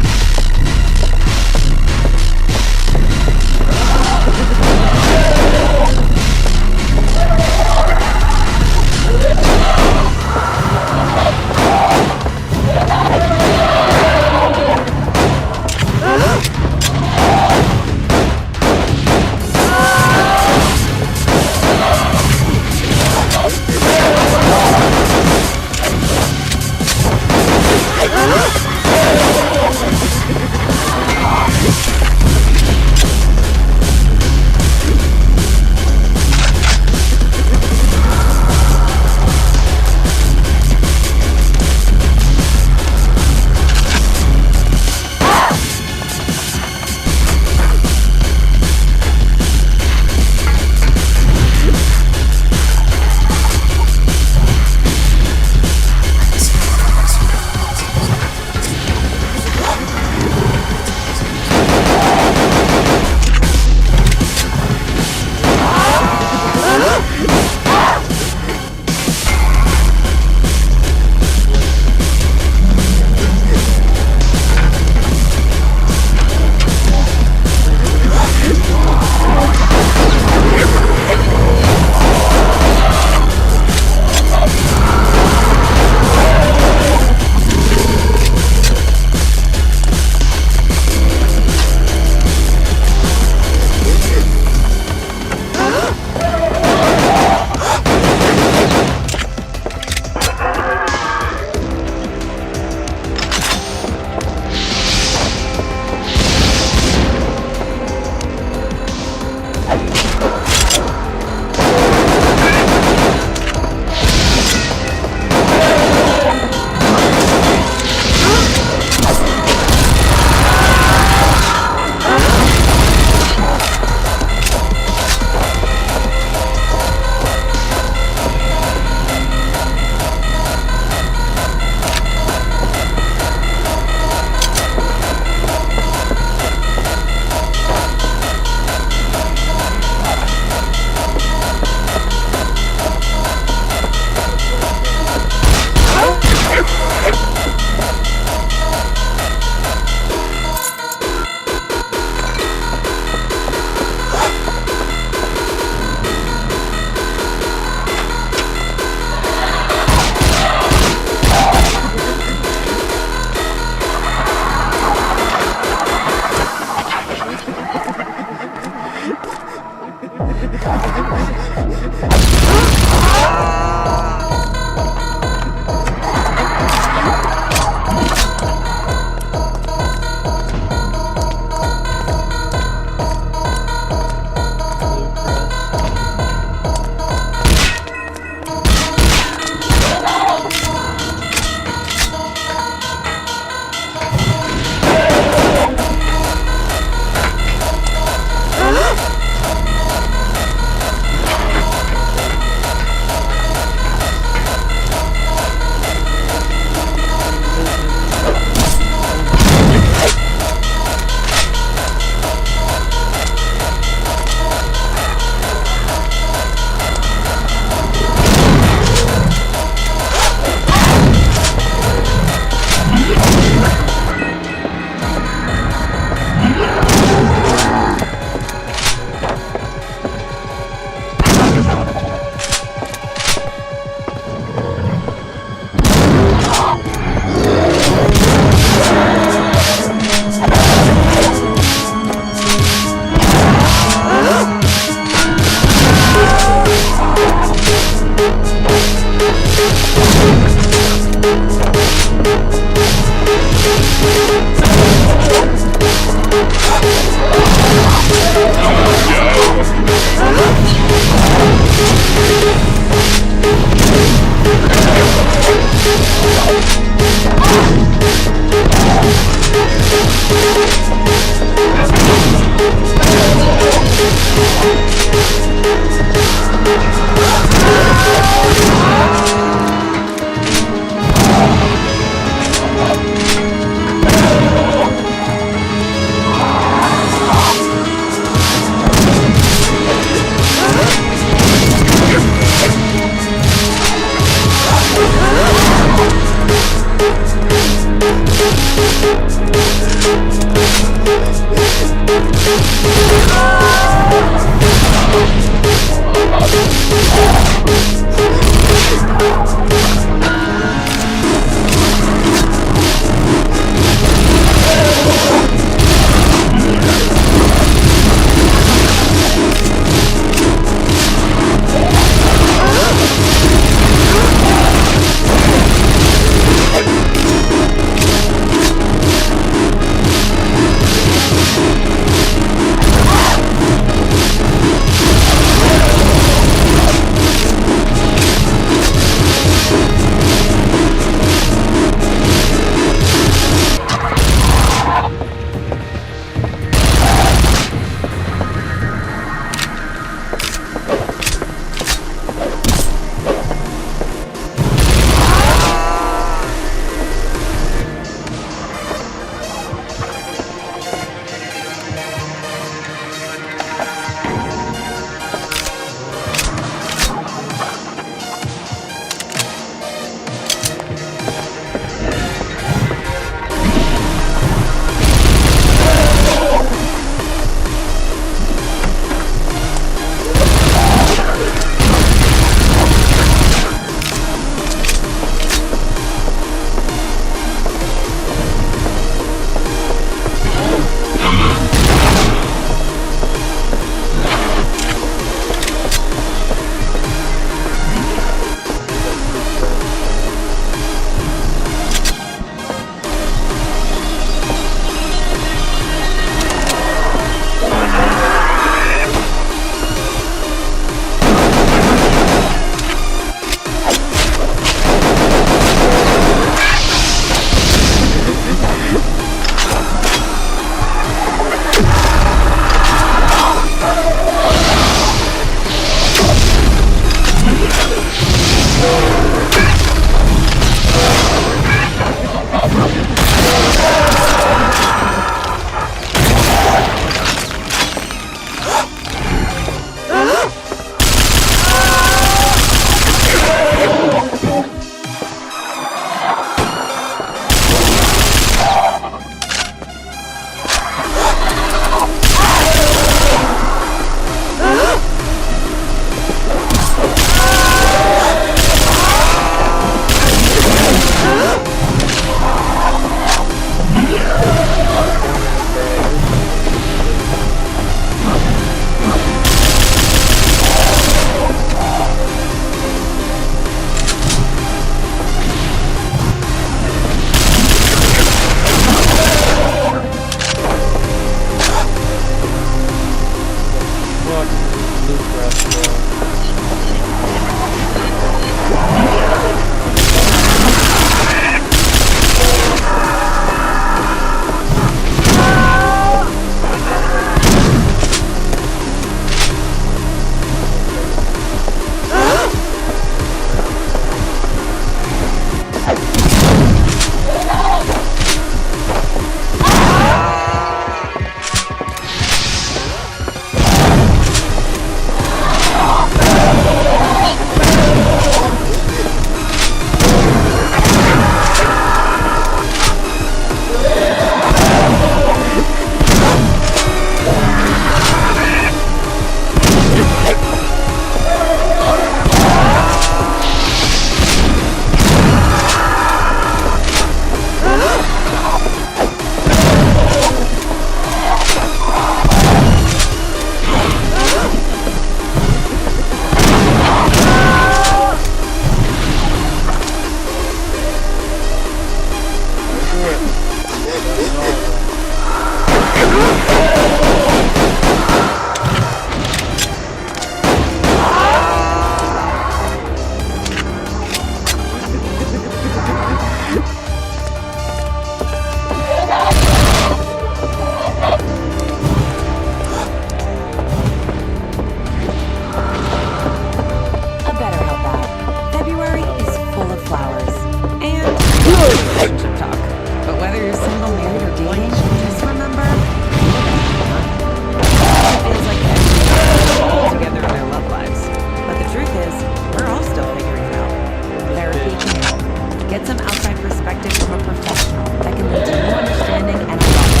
Get some outside perspective from a professional that can lead to new understanding and a lot of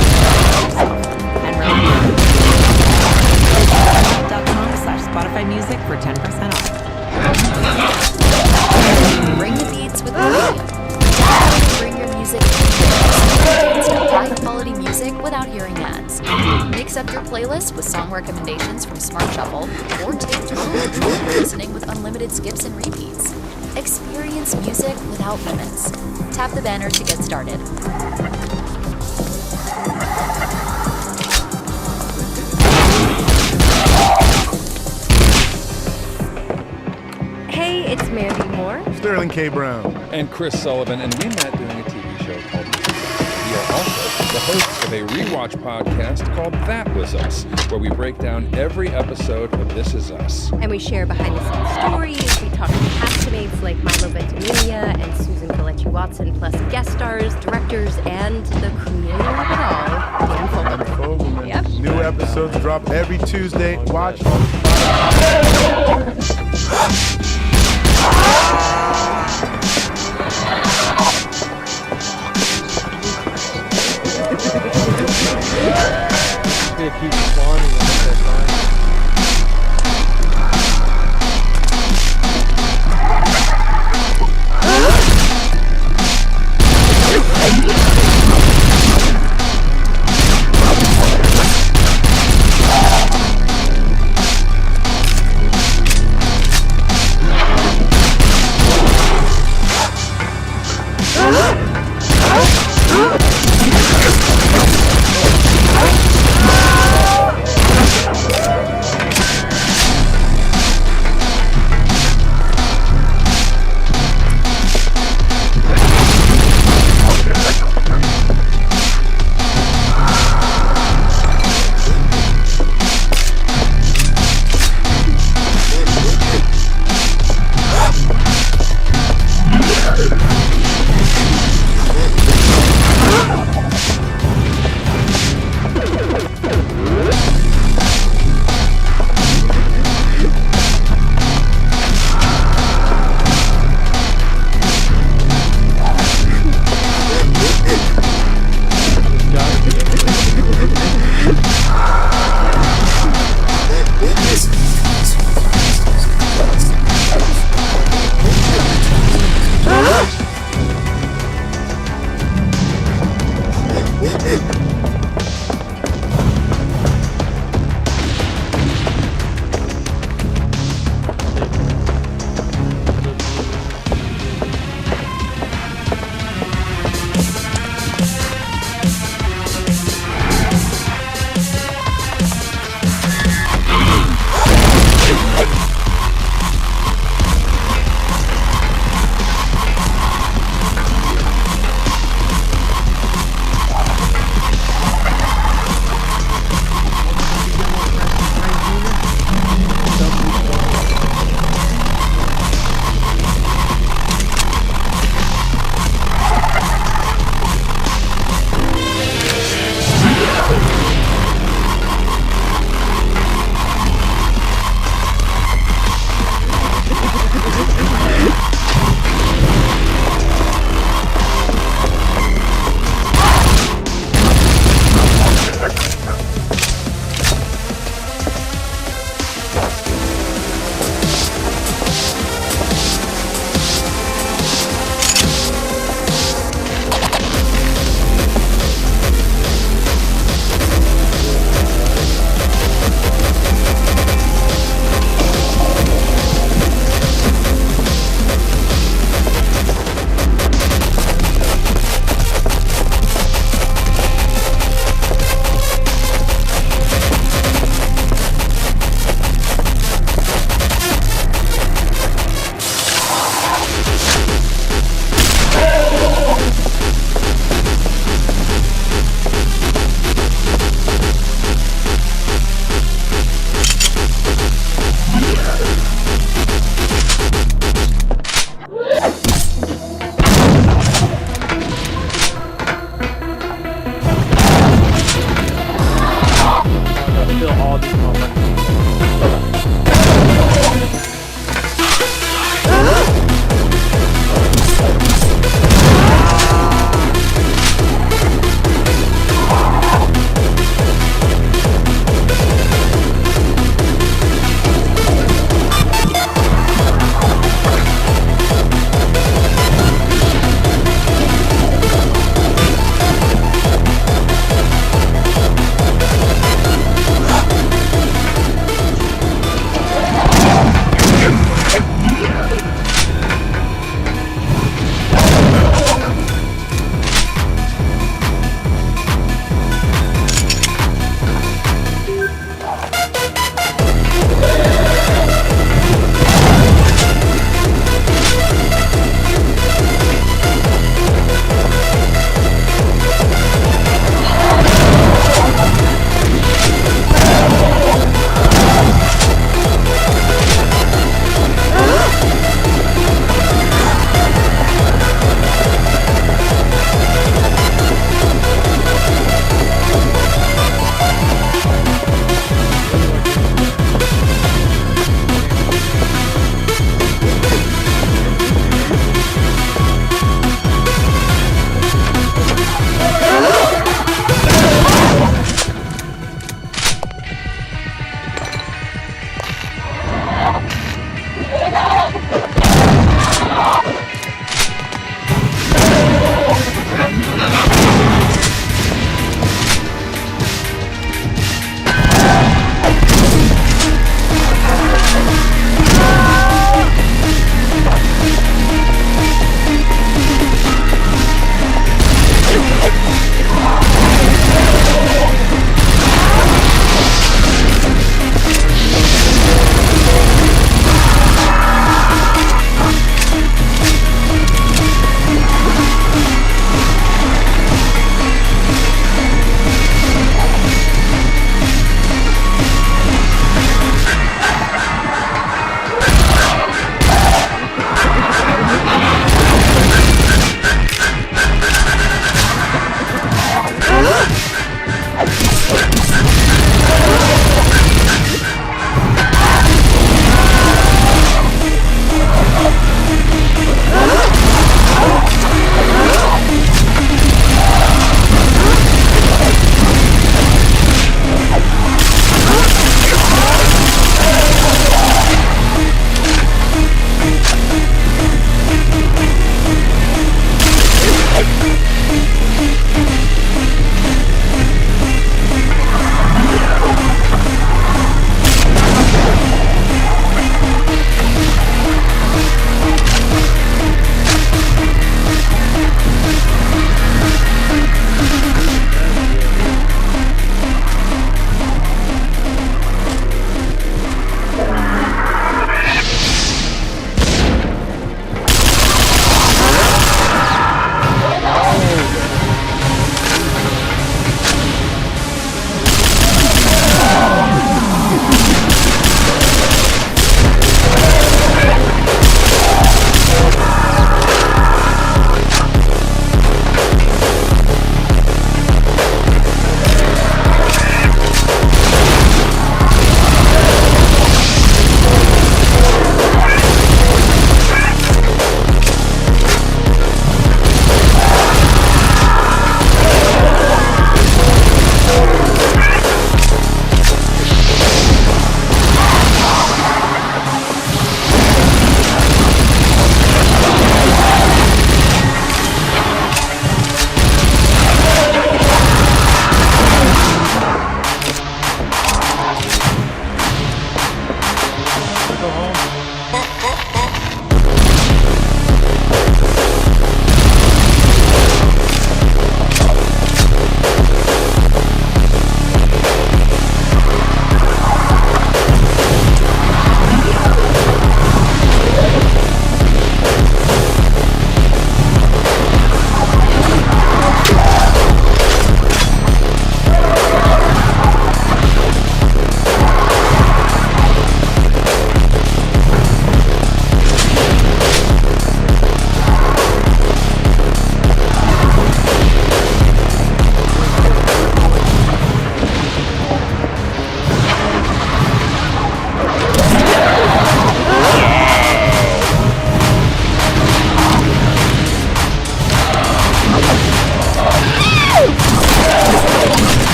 yourself. And remember, spotify.com/Spotify Music for 10% off. Bring the beats with the radio. Bring your music to high quality music without hearing ads. Mix up your playlist with song recommendations from Smart Shuffle, or take total control of your listening with unlimited skips and repeats. Experience music without limits. Tap the banner to get started. Hey, it's Mandy Moore. Sterling K. Brown. And Chris Sullivan, and we met doing a TV show called This Is Us. We are also the hosts of a rewatch podcast called That Was Us, where we break down every episode of This Is Us. And we share behind-the-scenes stories. We talk to castmates like Milo Ventimiglia and Susan Coletti Watson, plus guest stars, directors, and the creator of it all, Dan Fogelman. Yep. New episodes drop every Tuesday. Watch on It keeps spawning on that line.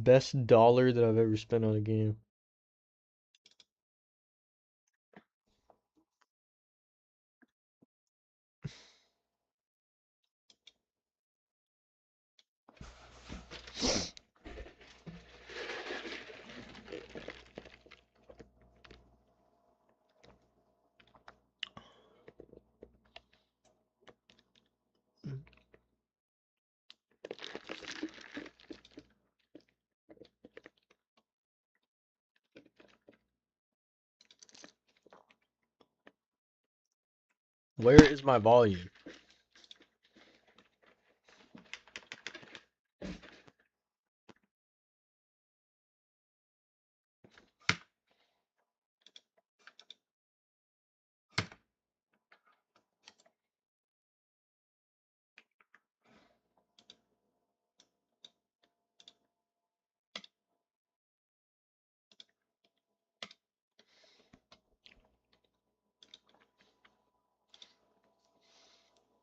best dollar that I've ever spent on a game. Where is my volume?